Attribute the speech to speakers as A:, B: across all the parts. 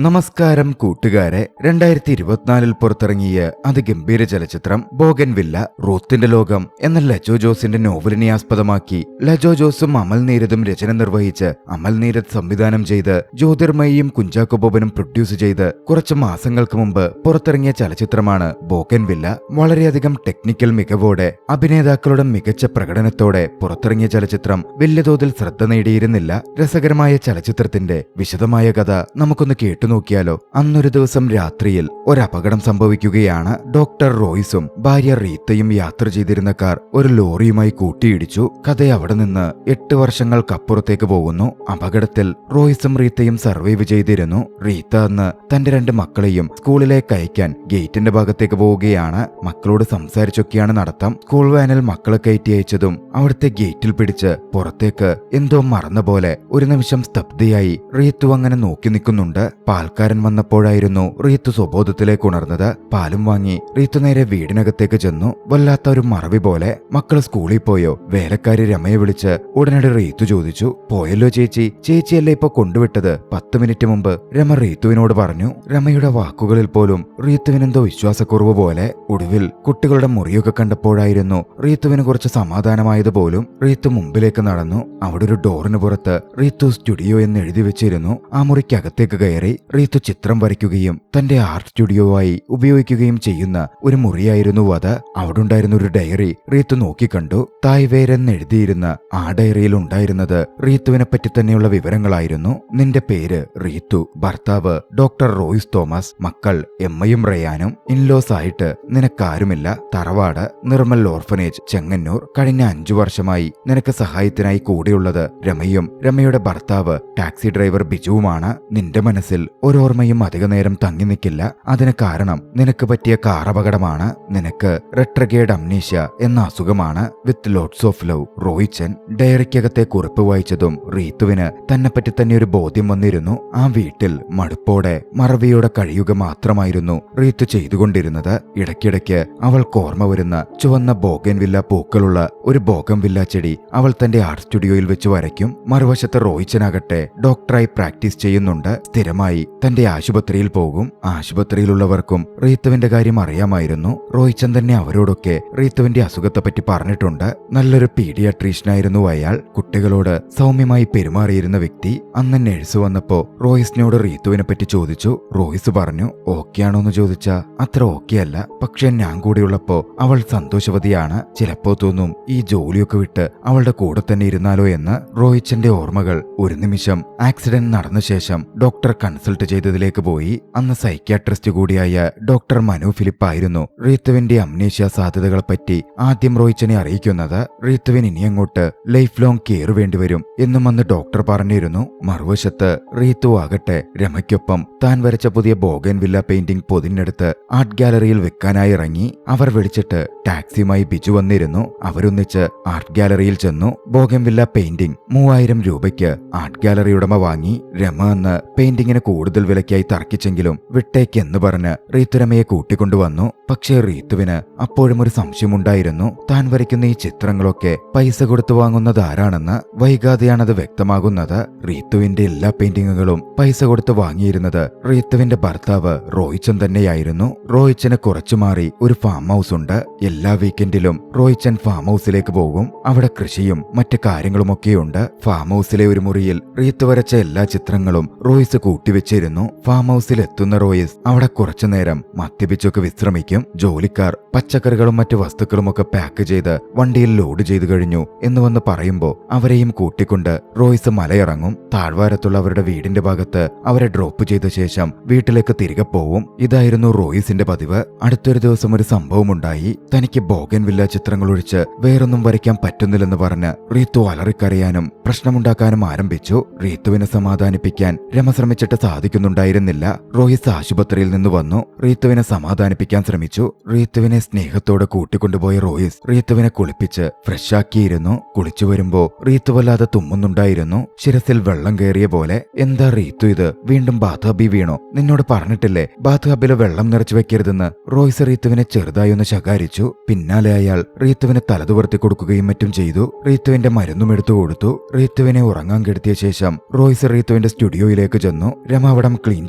A: നമസ്കാരം കൂട്ടുകാരെ. 2024 പുറത്തിറങ്ങിയ അതിഗംഭീര ചലച്ചിത്രം ബോഗൻവില്ല റൂത്തിന്റെ ലോകം എന്ന ലജോ ജോസിന്റെ നോവലിനെ ആസ്പദമാക്കി ലജോ ജോസും അമൽ നീരദും രചന നിർവഹിച്ച് അമൽ നീരദ് സംവിധാനം ചെയ്ത് ജ്യോതിർമയിയും കുഞ്ചാക്കോ ബോബനും പ്രൊഡ്യൂസ് ചെയ്ത് കുറച്ച് മാസങ്ങൾക്ക് മുമ്പ് പുറത്തിറങ്ങിയ ചലച്ചിത്രമാണ് ബോഗൻവില്ല. വളരെയധികം ടെക്നിക്കൽ മികവോടെ അഭിനേതാക്കളുടെ മികച്ച പ്രകടനത്തോടെ പുറത്തിറങ്ങിയ ചലച്ചിത്രം വലിയ തോതിൽ ശ്രദ്ധ നേടിയിരുന്നില്ല. രസകരമായ ചലച്ചിത്രത്തിന്റെ വിശദമായ കഥ നമുക്കൊന്ന് നോക്കിയാലോ. അന്നൊരു ദിവസം രാത്രിയിൽ ഒരപകടം സംഭവിക്കുകയാണ്. ഡോക്ടർ റോയ്സും ഭാര്യ റീത്തയും യാത്ര ചെയ്തിരുന്ന കാർ ഒരു ലോറിയുമായി കൂട്ടിയിടിച്ചു. കഥ അവിടെ നിന്ന് 8 വർഷങ്ങൾക്കപ്പുറത്തേക്ക് പോകുന്നു. അപകടത്തിൽ റോയ്സും റീത്തയും സർവൈവ് ചെയ്തിരുന്നു. റീത്ത അന്ന് തന്റെ 2 മക്കളെയും സ്കൂളിലേക്ക് അയക്കാൻ ഗേറ്റിന്റെ ഭാഗത്തേക്ക് പോവുകയാണ്. മക്കളോട് സംസാരിച്ചൊക്കെയാണ് നടത്തം. സ്കൂൾ വാനിൽ മക്കളെ കയറ്റി അയച്ചതും അവിടുത്തെ ഗേറ്റിൽ പിടിച്ച് പുറത്തേക്ക് എന്തോ മറന്ന പോലെ ഒരു നിമിഷം സ്തബ്ധയായി റീത്തു അങ്ങനെ നോക്കി നിൽക്കുന്നുണ്ട്. പാൽക്കാരൻ വന്നപ്പോഴായിരുന്നു റീത്തു സ്വബോധത്തിലേക്ക് ഉണർന്നത്. പാലും വാങ്ങി റീത്തു നേരെ വീടിനകത്തേക്ക് ചെന്നു. വല്ലാത്ത ഒരു മറവി പോലെ. മക്കള് സ്കൂളിൽ പോയോ? വേലക്കാരി രമയെ വിളിച്ച് ഉടനടി റീത്തു ചോദിച്ചു. പോയല്ലോ ചേച്ചി. ചേച്ചിയല്ലേ ഇപ്പൊ കൊണ്ടുവിട്ടത്? 10 മിനിറ്റ് മുമ്പ് രമ റീത്തുവിനോട് പറഞ്ഞു. രമയുടെ വാക്കുകളിൽ പോലും റീത്തുവിനെന്തോ വിശ്വാസക്കുറവ് പോലെ. ഒടുവിൽ കുട്ടികളുടെ മുറിയൊക്കെ കണ്ടപ്പോഴായിരുന്നു റീത്തുവിന് കുറച്ച് സമാധാനമായത് പോലും. റീത്തു മുമ്പിലേക്ക് നടന്നു. അവിടെ ഒരു ഡോറിന് പുറത്ത് റീത്തു സ്റ്റുഡിയോ എന്ന് എഴുതി വെച്ചിരുന്നു. ആ മുറിക്കകത്തേക്ക് കയറി റീത്തു ചിത്രം വരയ്ക്കുകയും തന്റെ ആർട്ട് സ്റ്റുഡിയോവായി ഉപയോഗിക്കുകയും ചെയ്യുന്ന ഒരു മുറിയായിരുന്നു അത്. അവിടെ ഉണ്ടായിരുന്ന ഒരു ഡയറി റീത്തു നോക്കിക്കണ്ടു. തായ്വേരെന്ന് എഴുതിയിരുന്ന ആ ഡയറിയിൽ ഉണ്ടായിരുന്നത് റീത്തുവിനെ പറ്റി തന്നെയുള്ള വിവരങ്ങളായിരുന്നു. നിന്റെ പേര് റീത്തു, ഭർത്താവ് ഡോക്ടർ റോയ്സ് തോമസ്, മക്കൾ എമ്മയും റയാനും, ഇൻലോസ് ആയിട്ട് നിനക്കാരുമില്ല, തറവാട് നിർമ്മൽ ഓർഫനേജ് ചെങ്ങന്നൂർ. കഴിഞ്ഞ 5 വർഷമായി നിനക്ക് സഹായത്തിനായി കൂടെയുള്ളത് രമയും രമയുടെ ഭർത്താവ് ടാക്സി ഡ്രൈവർ ബിജുവുമാണ്. നിന്റെ മനസ്സിൽ ഒരോർമ്മയും അധിക നേരം തങ്ങി നിൽക്കില്ല. അതിന് കാരണം നിനക്ക് പറ്റിയ കാർ അപകടമാണ്. നിനക്ക് റെട്രഗേഡ് അംനീഷ്യ എന്ന അസുഖമാണ്. With lots of love, Roychan. ഡയറിക്കകത്തെ കുറിപ്പ് വായിച്ചതും റീത്തുവിന് തന്നെപ്പറ്റി തന്നെ ഒരു ബോധ്യം വന്നിരുന്നു. ആ വീട്ടിൽ മടുപ്പോടെ മറവിയോടെ കഴിയുക മാത്രമായിരുന്നു റീത്തു ചെയ്തുകൊണ്ടിരുന്നത്. ഇടയ്ക്കിടയ്ക്ക് അവൾക്ക് ഓർമ്മ വരുന്ന ചുവന്ന ബോഗൻവില്ല പൂക്കളുള്ള ഒരു ബോഗൻവില്ല ചെടി അവൾ തന്റെ ആർട്ട് സ്റ്റുഡിയോയിൽ വെച്ച് വരയ്ക്കും. മറുവശത്ത് റോയ്ച്ചനാകട്ടെ ഡോക്ടറായി പ്രാക്ടീസ് ചെയ്യുന്നുണ്ട്. സ്ഥിരമായി തന്റെ ആശുപത്രിയിൽ പോകും. ആശുപത്രിയിലുള്ളവർക്കും റീത്തുവിന്റെ കാര്യം അറിയാമായിരുന്നു. റോയ്ച്ചൻ തന്നെ അവരോടൊക്കെ റീത്തുവിന്റെ അസുഖത്തെപ്പറ്റി പറഞ്ഞിട്ടുണ്ട്. നല്ലൊരു പീഡിയാട്രീഷ്യനായിരുന്നു അയാൾ. കുട്ടികളോട് സൗമ്യമായി പെരുമാറിയിരുന്ന വ്യക്തി. അന്ന് നഴ്സ് വന്നപ്പോ റോയ്സിനോട് റീത്തുവിനെ പറ്റി ചോദിച്ചു. റോയ്സ് പറഞ്ഞു, ഓക്കെയാണോന്ന് ചോദിച്ചാ അത്ര ഓക്കെ അല്ല, പക്ഷെ ഞാൻ കൂടെയുള്ളപ്പോ അവൾ സന്തോഷവതിയാണ്. ചിലപ്പോ തോന്നും ഈ ജോലിയൊക്കെ വിട്ട് അവളുടെ കൂടെ തന്നെ ഇരുന്നാലോ എന്ന്. റോയ്ച്ചന്റെ ഓർമ്മകൾ ഒരു നിമിഷം ആക്സിഡന്റ് നടന്ന ശേഷം ഡോക്ടർ കൺസൾട്ട് ചെയ്തതിലേക്ക് പോയി. അന്ന് സൈക്യാട്രിസ്റ്റ് കൂടിയായ ഡോക്ടർ മനു ഫിലിപ്പ് ആയിരുന്നു റീത്തുവിന്റെ അംനീഷ്യ സാധ്യതകളെപ്പറ്റി ആദ്യം റോയ്ച്ചനെ അറിയിക്കുന്നത്. റീത്തുവിന് ഇനിയങ്ങോട്ട് ലൈഫ് ലോങ് കെയർ വേണ്ടിവരും എന്നും അന്ന് ഡോക്ടർ പറഞ്ഞിരുന്നു. മറുവശത്ത് റീത്തു ആകട്ടെ രമയ്ക്കൊപ്പം താൻ വരച്ച പുതിയ ബോഗൻവില്ല പെയിന്റിംഗ് പൊതിഞ്ഞെടുത്ത് ആർട്ട് ഗാലറിയിൽ വെക്കാനായി ഇറങ്ങി. അവർ വിളിച്ചിട്ട് ടാക്സിയുമായി ബിജു വന്നിരുന്നു. അവരൊന്നിച്ച് ആർട്ട് ഗാലറിയിൽ ചെന്നു. ബോഗൻവില്ല പെയിന്റിംഗ് 3000 രൂപയ്ക്ക് ആർട്ട് ഗാലറി ഉടമ വാങ്ങി. രമ അന്ന് പെയിന്റിങ്ങിന് കൂടുതൽ വിലയ്ക്കായി തർക്കിച്ചെങ്കിലും വിട്ടേക്കെന്ന് പറഞ്ഞ് റീത്തു രമയെ കൂട്ടിക്കൊണ്ടുവന്നു. പക്ഷേ റീത്തുവിന് അപ്പോഴും ഒരു സംശയമുണ്ടായിരുന്നു. താൻ വരയ്ക്കുന്ന ഈ ചിത്രങ്ങളൊക്കെ പൈസ കൊടുത്തു വാങ്ങുന്നത് ആരാണെന്ന്. വൈകാതെയാണത് വ്യക്തമാകുന്നത്. റീത്തുവിന്റെ എല്ലാ പെയിന്റിങ്ങുകളും പൈസ കൊടുത്ത് വാങ്ങിയിരുന്നത് റീത്തുവിന്റെ ഭർത്താവ് റോയ്ച്ചൻ തന്നെയായിരുന്നു. റോയ്ച്ചന് കുറച്ചു മാറി ഒരു ഫാം ഹൗസ് ഉണ്ട്. എല്ലാ വീക്കെൻഡിലും റോയ്ച്ചൻ ഫാം ഹൗസിലേക്ക് പോകും. അവിടെ കൃഷിയും മറ്റു കാര്യങ്ങളുമൊക്കെയുണ്ട്. ഫാം ഹൗസിലെ ഒരു മുറിയിൽ റീത്തു വരച്ച എല്ലാ ചിത്രങ്ങളും റോയ്സ് കൂട്ടിവെച്ചിരുന്നു. ഫാം ഹൗസിൽ എത്തുന്ന റോയ്സ് അവിടെ കുറച്ചുനേരം മദ്യപിച്ചൊക്കെ വിശ്രമിക്കും. ജോലിക്കാർ പച്ചക്കറികളും മറ്റു വസ്തുക്കളുമൊക്കെ പാക്ക് ചെയ്ത് വണ്ടിയിൽ ലോഡ് ചെയ്തു കഴിഞ്ഞു എന്ന് വന്ന് പറയുമ്പോ അവരെയും കൂട്ടിക്കൊണ്ട് റോയ്സ് മലയിറങ്ങും. താഴ്വാരത്തുള്ള അവരുടെ വീടിന്റെ ഭാഗത്ത് അവരെ ഡ്രോപ്പ് ചെയ്ത ശേഷം വീട്ടിലേക്ക് തിരികെ പോവും. ഇതായിരുന്നു റോയ്സിന്റെ പതിവ്. അടുത്തൊരു ദിവസം ഒരു സംഭവമുണ്ടായി. തനിക്ക് ബോഗൻവില്ല ചിത്രങ്ങൾ ഒഴിച്ച് വേറൊന്നും വരയ്ക്കാൻ പറ്റുന്നില്ലെന്ന് പറഞ്ഞ് റീത്തു അലറിക്കരയാനും പ്രശ്നമുണ്ടാക്കാനും ആരംഭിച്ചു. റീത്തുവിനെ സമാധാനിപ്പിക്കാൻ രമ ശ്രമിച്ചിട്ട് സാധിക്കുന്നുണ്ടായിരുന്നില്ല. റോയ്സ് ആശുപത്രിയിൽ നിന്ന് വന്നു. റീത്തുവിനെ സമാധാനിപ്പിക്കാൻ ശ്രമിച്ചു. റീത്തുവിനെ സ്നേഹത്തോടെ കൂട്ടിക്കൊണ്ടുപോയ റോയ്സ് റീത്തുവിനെ കുളിപ്പിച്ച് ഫ്രഷാക്കിയിരുന്നു. കുളിച്ചു വരുമ്പോ റീത്തു വല്ലാതെ തുമ്മുന്നുണ്ടായിരുന്നു. ശിരസിൽ വെള്ളം കയറിയ പോലെ. എന്താ റീത്തു ഇത്? വീണ്ടും ബാത്ത് ഹബിൽ വീണോ? നിന്നോട് പറഞ്ഞിട്ടില്ലേ ബാത്ത് ഹബില് വെള്ളം നിറച്ചു വെക്കരുതെന്ന്? റോയ്സ് റീത്തുവിനെ ചെറുതായി ഒന്ന് ശകാരിച്ചു. പിന്നാലെ അയാൾ റീത്തുവിന് തലതുവർത്തി കൊടുക്കുകയും മറ്റും ചെയ്തു. റീത്തുവിന്റെ മരുന്നും എടുത്തു കൊടുത്തു. റീത്തുവിനെ ഉറങ്ങാൻ കെടുത്തിയ ശേഷം റോയ്സ് റീത്തുവിന്റെ സ്റ്റുഡിയോയിലേക്ക് ചെന്നു. രമ അവിടം ക്ലീൻ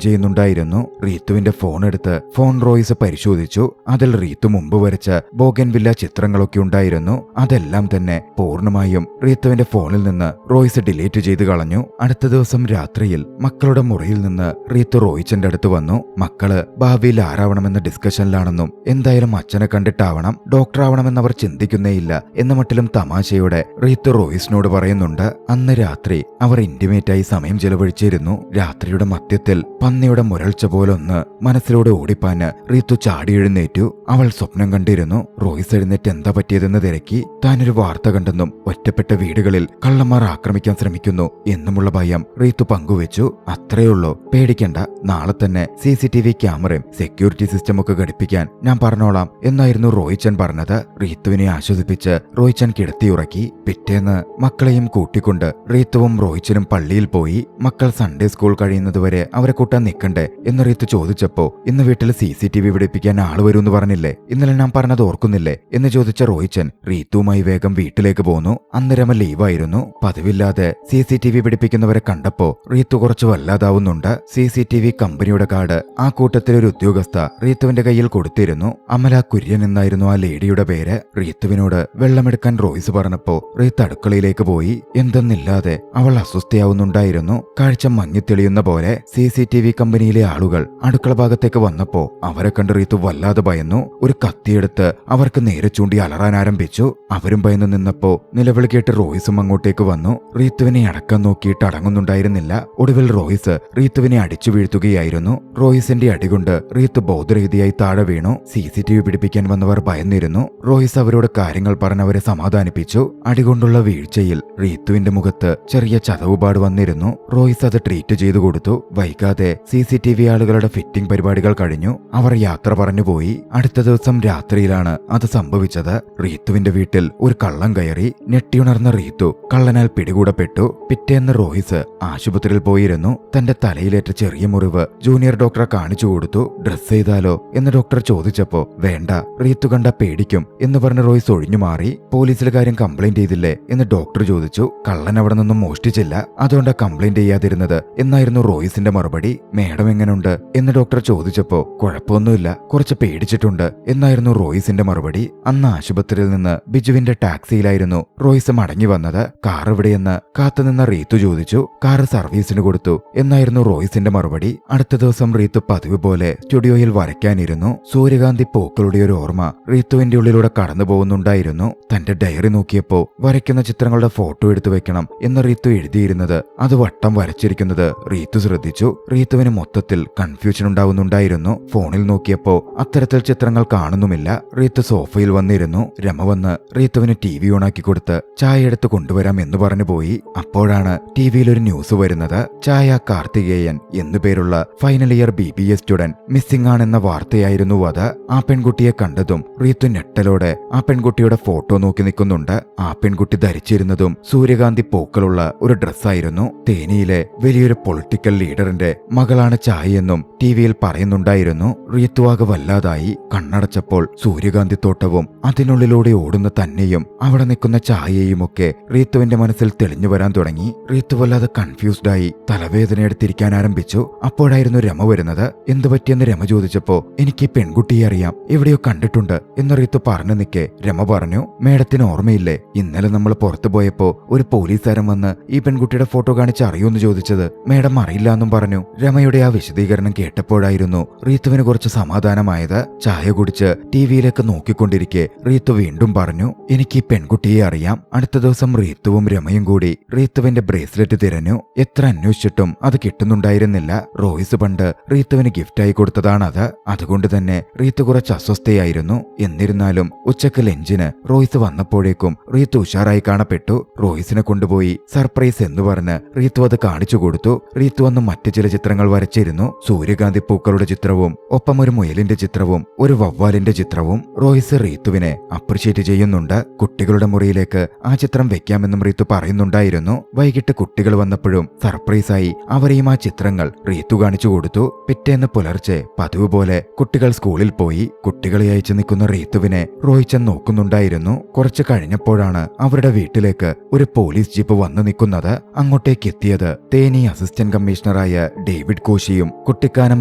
A: ചെയ്യുന്നുണ്ടായിരുന്നു. റീത്തുവിന്റെ ഫോൺ എടുത്ത് ഫോൺ റോയ്സ് പരിശോധിച്ചു. അതിൽ റീത്തു മുമ്പ് വരച്ച ബോഗൻവില്ല ചിത്രങ്ങളൊക്കെ ഉണ്ടായിരുന്നു. അതെല്ലാം തന്നെ പൂർണ്ണമായും റീത്തുവിന്റെ ഫോണിൽ നിന്ന് റോയ്സ് ഡിലീറ്റ് ചെയ്ത് കളഞ്ഞു. അടുത്ത ദിവസം രാത്രിയിൽ മക്കളുടെ മുറിയിൽ നിന്ന് റീത്തു റോയിച്ചന്റെ അടുത്ത് വന്നു. മക്കള് ഭാവിയിൽ ആരാവണമെന്ന ഡിസ്കഷനിലാണെന്നും എന്തായാലും അച്ഛനെ കണ്ടിട്ടാവണം, ഡോക്ടറാവണമെന്ന് അവർ ചിന്തിക്കുന്നേയില്ല എന്ന മട്ടിലും തമാശയോടെ റീത്തു റോയ്സിനോട് പറയുന്നുണ്ട്. അന്ന് രാത്രി അവർ ഇന്റിമേറ്റായി സമയം ചെലവഴിച്ചിരുന്നു. രാത്രിയുടെ മധ്യത്തിൽ പന്നിയുടെ മുരൾച്ച പോലൊന്ന് മനസ്സിലൂടെ ഓടിപ്പാന് റീത്തു ചാടി എഴുന്നേറ്റു. അവൾ സ്വപ്നം കണ്ടിരുന്നു. റോയ്സ് എഴുന്നേറ്റ് എന്താ പറ്റിയതെന്ന് തിരക്കി. താനൊരു വാർത്ത കണ്ടെന്നും ഒറ്റപ്പെട്ട വീടുകളിൽ കള്ളന്മാർ ആക്രമിക്കാൻ ശ്രമിക്കുന്നു എന്നുമുള്ള ഭയം റീത്തു പങ്കുവെച്ചു. അത്രയുള്ളൂ, പേടിക്കണ്ട, നാളെ തന്നെ CCTV ക്യാമറയും സെക്യൂരിറ്റി സിസ്റ്റം ഒക്കെ ഘടിപ്പിക്കാൻ ഞാൻ പറഞ്ഞോളാം എന്നായിരുന്നു റോയിച്ചൻ പറഞ്ഞത്. റീത്തുവിനെ ആശ്വസിപ്പിച്ച് റോയിച്ചൻ കിടത്തിയുറക്കി. പിറ്റേന്ന് മക്കളെയും കൂട്ടിക്കൊണ്ട് റീത്തുവും റോയിച്ചനും പള്ളിയിൽ പോയി. മക്കൾ സൺഡേ സ്കൂൾ കഴിയുന്നതുവരെ അവരെ കൂട്ടാൻ നിൽക്കണ്ടേ എന്ന് റീത്തു ചോദിച്ചപ്പോ ഇന്ന് വീട്ടിൽ CCTV പിടിപ്പിക്കാൻ ആള് വരുമെന്ന് പറഞ്ഞില്ലേ, ഇന്നലെ ഞാൻ പറഞ്ഞത് ഓർക്കുന്നില്ലേ എന്ന് ചോദിച്ച റോയിച്ചൻ റീത്തുവുമായി വേഗം വീട്ടിലേക്ക് പോന്നു. അന്ന് രമ ലീവായിരുന്നു. പതിവില്ലാതെ CCTV പിടിപ്പിക്കുന്നവരെ കണ്ടപ്പോ റീത്തു കുറച്ച് വല്ലാതാവുന്നുണ്ട്. CCTV കമ്പനിയുടെ കാർഡ് ആ കൂട്ടത്തിലെ ഒരു ഉദ്യോഗസ്ഥ റീത്തുവിന്റെ കയ്യിൽ കൊടുത്തിരുന്നു. അമല കുര്യൻ എന്നായിരുന്നു ആ ലേഡിയുടെ പേര്. റീത്തുവിനോട് വെള്ളമെടുക്കാൻ റോയ്സ് പറഞ്ഞപ്പോ റീത്ത് അടുക്കളയിലേക്ക് പോയി. എന്തെന്നില്ലാതെ അവൾ അസ്വസ്ഥയാവുന്നുണ്ടായിരുന്നു. കാഴ്ച മങ്ങിത്തെളിയുന്ന പോലെ CCTV കമ്പനിയിലെ ആളുകൾ അടുക്കള ഭാഗത്തേക്ക് വന്നപ്പോ അവരെ കണ്ട് റീത്തു വല്ലാതെ ഭയന്നു. ഒരു കത്തിയെടുത്ത് അവർക്ക് നേരെ ചൂണ്ടി അലറാൻ ആരംഭിച്ചു. അവരും ഭയന്നു നിന്നപ്പോ നിലവിളി കേട്ട് റോയ്സും അങ്ങോട്ടേക്ക് വന്നു. റീത്തുവിനെ അടക്കാൻ നോക്കിയിട്ട് അടങ്ങുന്നുണ്ടായിരുന്നില്ല. ഒടുവിൽ റോയ്സ് റീത്തുവിനെ അടിച്ചു വീഴ്ത്തുകയായിരുന്നു. റോയ്സിന്റെ അടികൊണ്ട് റീത്ത് ബോധരഹിതയായി താഴെ വീണു. CCTV പിടിപ്പിക്കാൻ വന്നവർ ഭയന്നിരുന്നു. റോയ്സ് അവരോട് കാര്യങ്ങൾ പറഞ്ഞവരെ സമാധാനിപ്പിച്ചു. അടികൊണ്ടുള്ള വീഴ്ചയിൽ റീത്തുവിന്റെ മുഖത്ത് ചെറിയ ചതവുപാട് വന്നിരുന്നു. റോയ്സ് അത് ട്രീറ്റ് ചെയ്തു കൊടുത്തു. വൈകാതെ CCTV ആളുകളുടെ ഫിറ്റിംഗ് പരിപാടികൾ കഴിഞ്ഞു. അവർ യാത്ര പറഞ്ഞുപോയി. അടുത്ത ദിവസം രാത്രിയിലാണ് അത് സംഭവിച്ചത്. റീത്തുവിന്റെ വീട്ടിൽ ഒരു കള്ളൻ കയറി. ഞെട്ടിയുണർന്ന റീത്തു കള്ളനാൽ പിടികൂടപ്പെട്ടു. പിറ്റേന്ന് റോയ്സ് ആശുപത്രിയിൽ പോയിരുന്നു. തന്റെ തലയിലേറ്റ ചെറിയ മുറിവ് ജൂനിയർ ഡോക്ടറെ കാണിച്ചു കൊടുത്തു. ഡ്രസ് ചെയ്താലോ എന്ന് ഡോക്ടർ ചോദിച്ചപ്പോ വേണ്ട, റീത്തു കണ്ട പേടിക്കും എന്ന് പറഞ്ഞ് റോയ്സ് ഒഴിഞ്ഞു മാറി. പോലീസിൽ കാര്യം കംപ്ലൈന്റ് ചെയ്തില്ലേ എന്ന് ഡോക്ടർ ചോദിച്ചു. കള്ളൻ അവിടെ നിന്നും മോഷ്ടിച്ചില്ല, അതുകൊണ്ടാ കംപ്ലൈന്റ് ചെയ്യാതിരുന്നത് എന്നായിരുന്നു റോയ്സിന്റെ മറുപടി. മേഡം എങ്ങനുണ്ട് എന്ന് ഡോക്ടർ ചോദിച്ചപ്പോ കുഴപ്പമൊന്നുമില്ല, കുറച്ച് പേടിച്ചിട്ടുണ്ട് എന്നായിരുന്നു റോയ്സിന്റെ മറുപടി. അന്ന് ആശുപത്രിയിൽ നിന്ന് ബിജുവിന്റെ ടാക്സിയിലായിരുന്നു റോയ്സ് മടങ്ങി വന്നത്. കാർ എവിടെയെന്ന് കാത്തുനിന്ന റീത്തു ചോദിച്ചു. കാർ സർവീസിന് കൊടുത്തു എന്നായിരുന്നു റോയ്സിന്റെ മറുപടി. അടുത്ത ദിവസം റീത്തു പതിവ് പോലെ സ്റ്റുഡിയോയിൽ വരയ്ക്കാനിരുന്നു. സൂര്യകാന്തി പൂക്കളുടെ ഒരു ഓർമ്മ റീത്തുവിന്റെ ഉള്ളിലൂടെ കടന്നു പോകുന്നുണ്ടായിരുന്നു. തന്റെ ഡയറി നോക്കിയപ്പോ വരയ്ക്കുന്ന ചിത്രങ്ങളുടെ ഫോട്ടോ എടുത്തു വെക്കണം എന്ന് റീത്തു എഴുതിയിരുന്നത് അത് വട്ടം വരച്ചിരിക്കുന്നത് റീത്തു ശ്രദ്ധിച്ചു. റീത്തുവിന് മൊത്തത്തിൽ കൺഫ്യൂഷൻ ഉണ്ടാവുന്നുണ്ടായിരുന്നു. ഫോണിൽ നോക്കിയപ്പോ അത്തരത്തിൽ ചിത്രങ്ങൾ കാണുന്നുമില്ല. റീത്തു സോഫയിൽ വന്നിരുന്നു. രമ വന്ന് റീത്തുവിന് TV ഓണാക്കി കൊടുത്ത് ചായ എടുത്ത് കൊണ്ടുവരാം എന്ന് പറഞ്ഞു പോയി. അപ്പോഴാണ് TVയിൽ ഒരു ന്യൂസ് വരുന്നത്. ചായ കാർത്തികേയൻ എന്നു പേരുള്ള final year BBA student missing ആണെന്ന വാർത്തയായിരുന്നു അത്. ആ പെൺകുട്ടിയെ കണ്ടതും റീത്തു ഞെട്ടലോടെ ആ പെൺകുട്ടിയുടെ ഫോട്ടോ നോക്കി നിൽക്കുന്നുണ്ട്. ആ പെൺകുട്ടി ധരിച്ചിരുന്നതും സൂര്യകാന്തി പൂക്കളുള്ള ഒരു ഡ്രസ്സായിരുന്നു. തേനിയിലെ വലിയൊരു പൊളിറ്റിക്കൽ ലീഡറിന്റെ മകളാണ് ചായയെന്നും TVയിൽ പറയുന്നുണ്ടായിരുന്നു. റീത്തുവാകെ വല്ലാതായി. കണ്ണടച്ചപ്പോൾ സൂര്യകാന്തി തോട്ടവും അതിനുള്ളിലൂടെ ഓടുന്ന തന്നെയും അവിടെ നിൽക്കുന്ന ചായയും ഒക്കെ റീത്തുവിന്റെ മനസ്സിൽ തെളിഞ്ഞു വരാൻ തുടങ്ങി. റീത്തു വല്ലാതെ കൺഫ്യൂസ്ഡായി തലവേദന എടുത്തിരിക്കാൻ ആരംഭിച്ചു. അപ്പോഴായിരുന്നു രമ വരുന്നത്. എന്തു പറ്റിയെന്ന് രമ ചോദിച്ചപ്പോ എനിക്ക് ഈ പെൺകുട്ടിയെ അറിയാം, എവിടെയോ കണ്ടിട്ടുണ്ട് എന്ന് റീത്തു പറഞ്ഞു നിൽക്കെ രമ പറഞ്ഞു, മേഡത്തിന് ഓർമ്മയില്ലേ ഇന്നലെ നമ്മൾ പുറത്തു പോയപ്പോ ഒരു പോലീസുകാരൻ വന്ന് ഈ പെൺകുട്ടിയുടെ ഫോട്ടോ കാണിച്ച് അറിയൂന്ന് ചോദിച്ചത്? മേഡം അറിയില്ല എന്നും പറഞ്ഞു. രമയുടെ ആ വിശദീകരണം കേട്ടപ്പോഴായിരുന്നു റീത്തുവിന് കുറച്ച് സമാധാനമായത്. ചായ കുടിച്ച് TVയിലേക്ക് നോക്കിക്കൊണ്ടിരിക്കെ റീത്തു വീണ്ടും പറഞ്ഞു, എനിക്ക് ഈ പെൺകുട്ടിയെ അറിയാം. അടുത്ത ദിവസം റീത്തുവും രമയും കൂടി റീത്തുവിന്റെ ബ്രേസ്ലെറ്റ് തിരഞ്ഞു. എത്ര അന്വേഷിച്ചിട്ടും അത് കിട്ടുന്നുണ്ടായിരുന്നില്ല. റോയ്സ് പണ്ട് റീത്തുവിന് ഗിഫ്റ്റായി കൊടുത്തതാണത്. അതുകൊണ്ട് തന്നെ റീത്തു കുറച്ച് അസ്വസ്ഥയായിരുന്നു. എന്നിരുന്നാലും ഉച്ചക്ക് ലഞ്ചിന് റോയ്സ് വന്നപ്പോഴേക്കും റീത്തു ഉഷാറായി കാണപ്പെട്ടു. റോയ്സിനെ കൊണ്ടുപോയി സർപ്രൈസ് എന്ന് പറഞ്ഞ് റീത്തു അത് കാണിച്ചു കൊടുത്തു. റീത്തു അന്ന് മറ്റു ചില ചിത്രങ്ങൾ വരച്ചിരുന്നു. സൂര്യകാന്തി പൂക്കളുടെ ചിത്രവും ഒപ്പം ഒരു മുയലിന്റെ ചിത്രവും ഒരു വവ്വാലിന്റെ ചിത്രവും. റോയ്സ് റീത്തുവിനെ അപ്രിഷ്യേറ്റ് ചെയ്യുന്നുണ്ട്. കുട്ടികളുടെ മുറിയിലേക്ക് ആ ചിത്രം വെക്കാമെന്നും റീത്തു പറയുന്നുണ്ടായിരുന്നു. വൈകിട്ട് കുട്ടികൾ വന്നപ്പോഴും സർപ്രൈസായി അവരെയും ആ ചിത്രങ്ങൾ റീത്തു കാണിച്ചു കൊടുത്തു. പിറ്റേന്ന് പുലർച്ചെ പതിവ് പോലെ കുട്ടികൾ സ്കൂളിൽ പോയി. കുട്ടികളെ അയച്ചു നിൽക്കുന്ന റീത്തുവിനെ റോയിച്ചൻ നോക്കുന്നുണ്ടായിരുന്നു. കുറച്ചു കഴിഞ്ഞപ്പോഴാണ് അവരുടെ വീട്ടിലേക്ക് ഒരു പോലീസ് ജീപ്പ് വന്നു നിൽക്കുന്നത്. അങ്ങോട്ടേക്ക് എത്തിയത് തേനി അസിസ്റ്റന്റ് കമ്മീഷണറായ ഡേവിഡ് കോശിയും കുട്ടിക്കാനം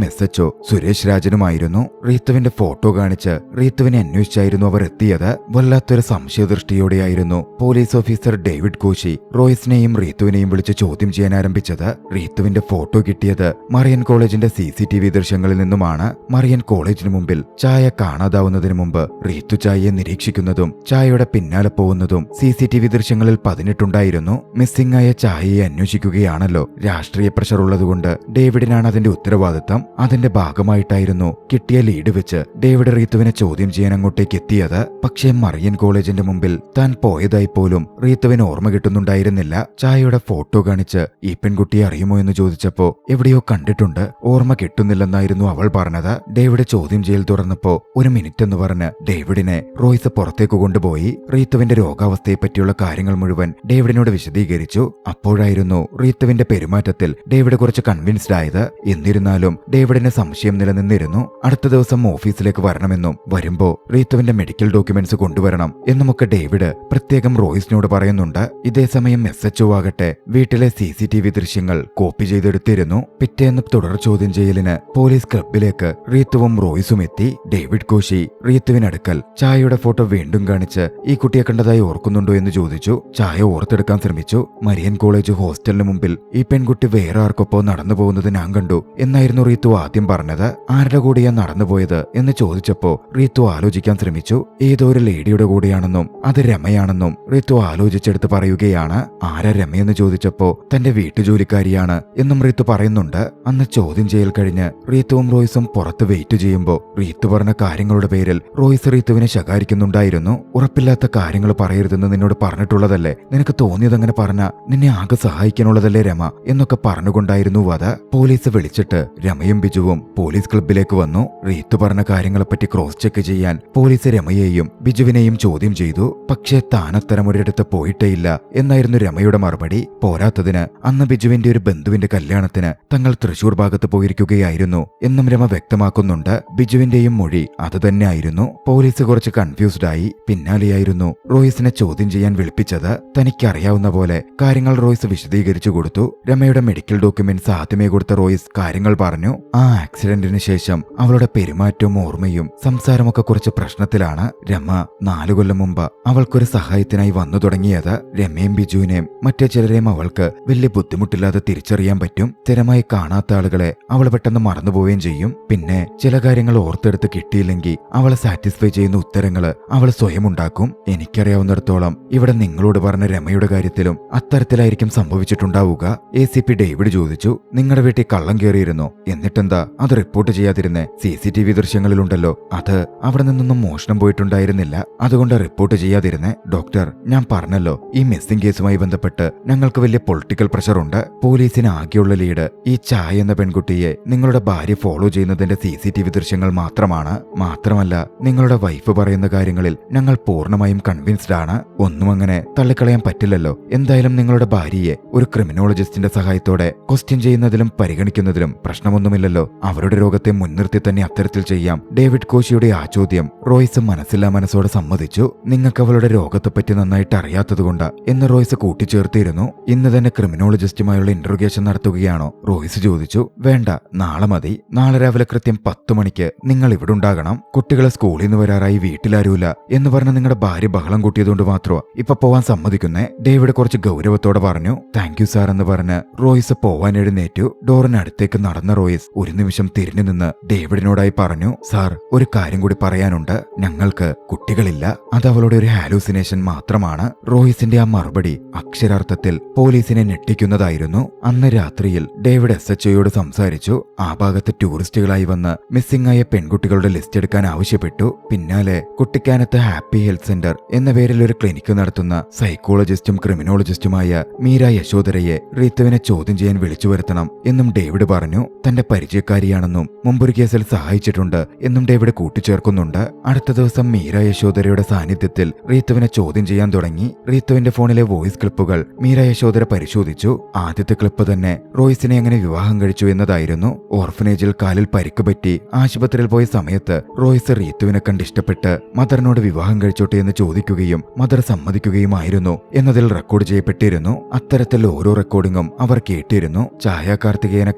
A: SHO സുരേഷ് രാജനുമായിരുന്നു. റീത്തുവിന്റെ ഫോട്ടോ കാണിച്ച് റീത്തുവിനെ അന്വേഷിച്ചായിരുന്നു അവർ എത്തിയത്. വല്ലാത്തൊരു സംശയദൃഷ്ടിയോടെയായിരുന്നു പോലീസ് ഓഫീസർ ഡേവിഡ് കോശി റോയ്സിനെയും റീത്തുവിനെയും വിളിച്ച് ചോദ്യം ചെയ്യാൻ ആരംഭിച്ചത്. റീത്തുവിന്റെ ഫോട്ടോ കിട്ടിയത് മറിയൻ കോളേജിന്റെ CCTV ദൃശ്യങ്ങളിൽ നിന്നുമാണ്. മറിയൻ കോളേജിന് മുമ്പിൽ ചായ കാണാതാവുന്നതിന് മുമ്പ് റീത്തു ചായയെ നിരീക്ഷിക്കുന്നതും ചായയുടെ പിന്നാലെ പോകുന്നതും CCTV ദൃശ്യങ്ങളിൽ പതിഞ്ഞിട്ടുണ്ടായിരുന്നു. മിസ്സിംഗ് ആയ ചായയെ അന്വേഷിക്കുകയാണല്ലോ. രാഷ്ട്രീയ പ്രഷർ ഉള്ളതുകൊണ്ട് ഡേവിഡിനാണ് അതിന്റെ ഉത്തരവാദിത്തം. അതിന്റെ ഭാഗമായിട്ടായിരുന്നു കിട്ടിയ ലീഡ് വെച്ച് ഡേവിഡ് റീത്തുവിനെ ചോദ്യം ചെയ്യാൻ അങ്ങോട്ടേക്ക് എത്തിയത്. പക്ഷേ മറിയൻ കോളേജിന്റെ മുമ്പിൽ താൻ പോയതായി പോലും റീത്തുവിന് ഓർമ്മ കിട്ടുന്നുണ്ടായിരുന്നില്ല. ചായയുടെ ഫോട്ടോ കാണിച്ച് ഈ പെൺകുട്ടിയെ അറിയുമോ എന്ന് ചോദിച്ചപ്പോ എവിടെയോ കണ്ടിട്ടുണ്ട്, ഓർമ്മ കിട്ടുന്നില്ലെന്നായിരുന്നു അവൾ പറഞ്ഞത്. ഡേവിഡ് ചോദ്യം ചെയ്യൽ തുറന്നപ്പോ 1 മിനിറ്റ് എന്ന് പറഞ്ഞ് ഡേവിഡിനെ റോയ്സ് പുറത്തേക്ക് കൊണ്ടുപോയി. റീത്തുവിന്റെ രോഗാവസ്ഥയെ പറ്റിയുള്ള കാര്യങ്ങൾ മുഴുവൻ ഡേവിഡിനോട് വിശദീകരിച്ചു. അപ്പോഴായിരുന്നു റീത്തുവിന്റെ പെരുമാറ്റത്തിൽ ഡേവിഡ് കുറച്ച് കൺവിൻസ്ഡ് ആയത്. എന്നിരുന്നാലും ഡേവിഡിന് സംശയം നിലനിന്നിരുന്നു. അടുത്ത ദിവസം ഓഫീസിലേക്ക് വരണമെന്നും വരുമ്പോ റീത്തുവിന്റെ മെഡിക്കൽ ഡോക്യുമെന്റ്സ് കൊണ്ടുവരണം എന്നുമൊക്കെ ഡേവിഡ് പ്രത്യേകം റോയ്സിനോട് പറയുന്നുണ്ട്. ഇതേസമയം SHO ആകട്ടെ വീട്ടിലെ CCTV ദൃശ്യങ്ങൾ കോപ്പി ചെയ്തെടുത്തിരുന്നു. പിറ്റേന്ന് തുടർ ചോദ്യം ചെയ്യലിന് പോലീസ് ക്ലബിലേക്ക് റീത്തുവും റോയ്സും എത്തി. ഡേവിഡ് കോശി റീത്തുവിനടുക്കൽ ചായയുടെ ഫോട്ടോ വീണ്ടും കാണിച്ച് ഈ കുട്ടിയെ കണ്ടതായി ഓർക്കുന്നുണ്ടോ എന്ന് ചോദിച്ചു. ചായ ഓർത്തെടുക്കാൻ ശ്രമിച്ചു. മരിയൻ കോളേജ് ഹോസ്റ്റലിന് മുമ്പിൽ ഈ പെൺകുട്ടി വേറെ ആർക്കൊപ്പം നടന്നു പോകുന്നത് ഞാൻ കണ്ടു എന്നായിരുന്നു റീത്തു ആദ്യം പറഞ്ഞത്. ആരുടെ കൂടെയാ നടന്നുപോയത് എന്ന് ചോദിച്ചപ്പോ റീത്തു ആലോചിക്കാൻ ശ്രമിച്ചു. ഏതോ ഒരു ലേഡിയുടെ കൂടെയാണെന്നും അത് രമയാണെന്നും റീത്തു ആലോചിച്ചെടുത്ത് പറയുകയാണ്. ആരാ രമയെന്ന് ചോദിച്ചപ്പോ തന്റെ വീട്ടുജോലിക്കാരിയാണ് എന്നും റീത്തു പറയുന്നുണ്ട്. അന്ന് ചോദ്യം ചെയ്യൽ കഴിഞ്ഞ് റീത്തുവും റോയ്സും പുറത്ത് വെയിറ്റ് ചെയ്യുമ്പോ റീത്തു പറഞ്ഞ കാര്യങ്ങളുടെ പേരിൽ റോയ്സ് റീത്തുവിനെ ശകാരിക്കുന്നുണ്ടായിരുന്നു. ഉറപ്പില്ലാത്ത കാര്യങ്ങൾ പറയരുതെന്ന് നിന്നോട് പറഞ്ഞിട്ടുള്ളതല്ലേ, നിനക്ക് തോന്നിയതങ്ങനെ പറഞ്ഞ നിന്നെ ആകെ സഹായിക്കാനുള്ളതല്ലേ രമ എന്നൊക്കെ പറഞ്ഞുകൊണ്ടായിരുന്നു അത്. പോലീസ് വിളിച്ചിട്ട് രമയും ബിജുവും പോലീസ് ക്ലബിലേക്ക് വന്നു. റീത്തു പറഞ്ഞ കാര്യങ്ങളെപ്പറ്റി ക്രോസ് ചെക്ക് ചെയ്യാൻ പോലീസ് രമയെയും ബിജുവിനെയും ചോദ്യം ചെയ്തു. പക്ഷേ താനത്തരമൊരിടത്ത് പോയിട്ടേയില്ല എന്നായിരുന്നു രമയുടെ മറുപടി. പോരാത്തതിന് അന്ന് ബിജുവിന്റെ ഒരു ബന്ധുവിന്റെ കല്യാണത്തിന് തങ്ങൾ തൃശൂർ ഭാഗത്ത് പോയിരിക്കുകയായിരുന്നു എന്നും രമ വ്യക്തമാക്കുന്നുണ്ട്. ബിജുവിന്റെയും മൊഴി അത് തന്നെയായിരുന്നു. പോലീസ് കുറച്ച് കൺഫ്യൂസ്ഡ് ആയി. പിന്നാലെയായിരുന്നു റോയ്സിനെ ചോദ്യം ചെയ്യാൻ വിളിപ്പിച്ചത്. തനിക്കറിയാവുന്ന പോലെ കാര്യങ്ങൾ റോയ്സ് വിശദീകരിച്ചു കൊടുത്തു. രമയുടെ മെഡിക്കൽ ഡോക്യുമെന്റ്സ് ആദ്യമേ കൊടുത്ത റോയ്സ് കാര്യങ്ങൾ പറഞ്ഞു. ആ ആക്സിഡന്റിന് ശേഷം അവളുടെ പെരുമാറ്റവും ഓർമ്മയും സംസാരമൊക്കെ കുറച്ച് പ്രശ്നത്തിലാണ്. രമ 4 കൊല്ലം മുമ്പ് അവൾക്കൊരു സഹായത്തിനായി വന്നു തുടങ്ങിയത്. രമയും ബിജുവിനെയും മറ്റു ചിലരെയും അവൾക്ക് വലിയ ബുദ്ധിമുട്ടില്ലാതെ തിരിച്ചറിയാൻ പറ്റും. സ്ഥിരമായി കാണാത്ത ആളുകളെ അവൾ പെട്ടെന്ന് മറന്നുപോവുകയും ചെയ്യും. പിന്നെ ചില കാര്യങ്ങൾ ഓർത്തെടുത്ത് കിട്ടിയില്ലെങ്കിൽ അവളെ സാറ്റിസ്ഫൈ ചെയ്യുന്ന ഉത്തരങ്ങള് അവൾ സ്വയം ഉണ്ടാക്കും. എനിക്കറിയാവുന്നിടത്തോളം ഇവിടെ നിങ്ങളോട് പറഞ്ഞ രമയുടെ കാര്യത്തിലും അത്തരത്തിലായിരിക്കും സംഭവിച്ചിട്ടുണ്ടാവുക. ACP ഡേവിഡ് ചോദിച്ചു. നിങ്ങളുടെ വീട്ടിൽ കള്ളം കയറിയിരുന്നോ? എന്നിട്ടെന്താ അത് റിപ്പോർട്ട് ചെയ്യാതിരുന്നേ? CCTV ദൃശ്യങ്ങളിലുണ്ടല്ലോ. അത് അവിടെ നിന്നൊന്നും മോഷണം പോയിട്ടുണ്ടായിരുന്നില്ല, അതുകൊണ്ട് റിപ്പോർട്ട് ചെയ്യാതിരുന്നേ. ഡോക്ടർ, ഞാൻ പറഞ്ഞല്ലോ ഈ മിസ്സിംഗ് കേസുമായി ബന്ധപ്പെട്ട് ഞങ്ങൾക്ക് വലിയ പൊളിറ്റിക്കൽ പ്രഷർ ഉണ്ട്. പോലീസിന് ആകെയുള്ള ലീഡ് ഈ ചായ എന്ന പെൺകുട്ടിയെ നിങ്ങളുടെ ഭാര്യ ഫോളോ ചെയ്യുന്നതിന്റെ CCTV ദൃശ്യങ്ങൾ മാത്രമാണ്. മാത്രമല്ല നിങ്ങളുടെ വൈഫ് പറയുന്ന കാര്യങ്ങളിൽ ഞങ്ങൾ പൂർണ്ണമായും കൺവിൻസ്ഡ് ആണ്. ഒന്നും അങ്ങനെ തള്ളിക്കളയാൻ പറ്റില്ലല്ലോ. എന്തായാലും നിങ്ങളുടെ ഭാര്യയെ ഒരു ക്രിമിനോളജിസ്റ്റിന്റെ സഹായത്തോടെ ക്വസ്റ്റ്യൻ ചെയ്യുന്നതിലും പരിഗണിക്കുന്നതിലും പ്രശ്നമൊന്നുമില്ലല്ലോ. അവരുടെ രോഗത്തെ മുൻനിർത്തി തന്നെ അത്തരത്തിൽ ചെയ്യാം. ഡേവിഡ് കോശിയുടെ ആ ചോദ്യം റോയ്സ് മനസ്സില്ലാ മനസ്സോടെ സമ്മതിച്ചു. നിങ്ങൾക്ക് അവളുടെ രോഗത്തെപ്പറ്റി നന്നായിട്ട് അറിയാത്തതുകൊണ്ട് എന്ന് റോയ്സ് കൂട്ടിച്ചേർത്തിരുന്നു. ഇന്ന് തന്നെ ക്രിമിനോളജിസ്റ്റുമായുള്ള ഇന്റർഗേഷൻ നടത്തുകയാണോ? റോയ്സ് ചോദിച്ചു. വേണ്ട, നാളെ മതി. നാളെ രാവിലെ കൃത്യം 10 മണിക്ക് നിങ്ങൾ ഇവിടെ ഉണ്ടാകണം. കുട്ടികളെ സ്കൂളിൽ നിന്ന് വരാറായി വീട്ടിലാരൂല എന്ന് പറഞ്ഞ നിങ്ങളുടെ ഭാര്യ ബഹളം കൂട്ടിയതുകൊണ്ട് മാത്രമോ ഇപ്പൊ പോവാൻ സമ്മതിക്കുന്നേ? ഡേവിഡ് കുറച്ച് ഗൗരവത്തോടെ പറഞ്ഞു. താങ്ക് യു സാർ എന്ന് പറഞ്ഞ് റോയ്സ് പോവാൻ എഴുന്നേറ്റു. ഡോറിനടുത്തേക്ക് നടന്ന റോയ്സ് ഒരു നിമിഷം തിരിഞ്ഞു നിന്ന് ഡേവിഡിനോടായി പറഞ്ഞു. സാർ, ഒരു കാര്യം കൂടി പറയാനുണ്ട്. ഞങ്ങൾക്ക് കുട്ടികളില്ല, അത് അവളുടെ ഒരു ഹാലൂസിനേഷൻ മാത്രമാണ്. റോയ്സിന്റെ ആ മറുപടി അക്ഷരാർത്ഥത്തിൽ പോലീസിനെ ഞെട്ടിക്കുന്നതായിരുന്നു. അന്ന് രാത്രിയിൽ ഡേവിഡ് SHOയോട് സംസാരിച്ചു. ആ ഭാഗത്ത് ടൂറിസ്റ്റുകളായി വന്ന് മിസ്സിംഗ് ആയ പെൺകുട്ടികളുടെ ലിസ്റ്റ് എടുക്കാൻ ആവശ്യപ്പെട്ടു. പിന്നാലെ കുട്ടിക്കാനത്ത് ഹാപ്പി ഹെൽത്ത് സെന്റർ എന്ന പേരിൽ ഒരു ക്ലിനിക്ക് നടത്തുന്ന സൈക്കോളജിസ്റ്റും ക്രിമിനോളജിസ്റ്റുമായ മീര യശോധരയെ റീത്തുവിനെ ചോദ്യം ചെയ്യാൻ വിളിച്ചു വരുത്തണം എന്നും ഡേവിഡ് പറഞ്ഞു. തന്റെ പരിചയക്കാരിയാണെന്നും മുമ്പൊരു കേസിൽ സഹായിച്ചിട്ടുണ്ട് എന്നും ഡേവിഡ് കൂട്ടിച്ചേർക്കുന്നുണ്ട്. അടുത്ത ദിവസം മീര യശോധരയുടെ സാന്നിധ്യത്തിൽ റീത്തുവിനെ ചോദ്യം ചെയ്യാൻ തുടങ്ങി. റീത്തുവിന്റെ ഫോണിലെ വോയിസ് ക്ലിപ്പുകൾ മീര യശോധര പരിശോധിച്ചു. ആദ്യത്തെ ക്ലിപ്പ് തന്നെ റോയ്സിനെ എങ്ങനെ വിവാഹം കഴിച്ചു എന്നതായിരുന്നു. ഓർഫനേജിൽ കാലിൽ പരിക്ക് പറ്റി ആശുപത്രിയിൽ പോയ സമയത്ത് റോയ്സ് റീത്തുവിനെ റീത്തുവിനെ കണ്ട് ഇഷ്ടപ്പെട്ട് മദറിനോട് വിവാഹം കഴിച്ചോട്ടെ എന്ന് ചോദിക്കുകയും മദർ സമ്മതിക്കുകയുമായിരുന്നു എന്നതിൽ റെക്കോർഡ് ചെയ്യപ്പെട്ടിരുന്നു. അത്തരത്തിൽ ഓരോ റെക്കോർഡിങ്ങും അവർ കേട്ടിരുന്നു. ഛായ കാർത്തികേയനെ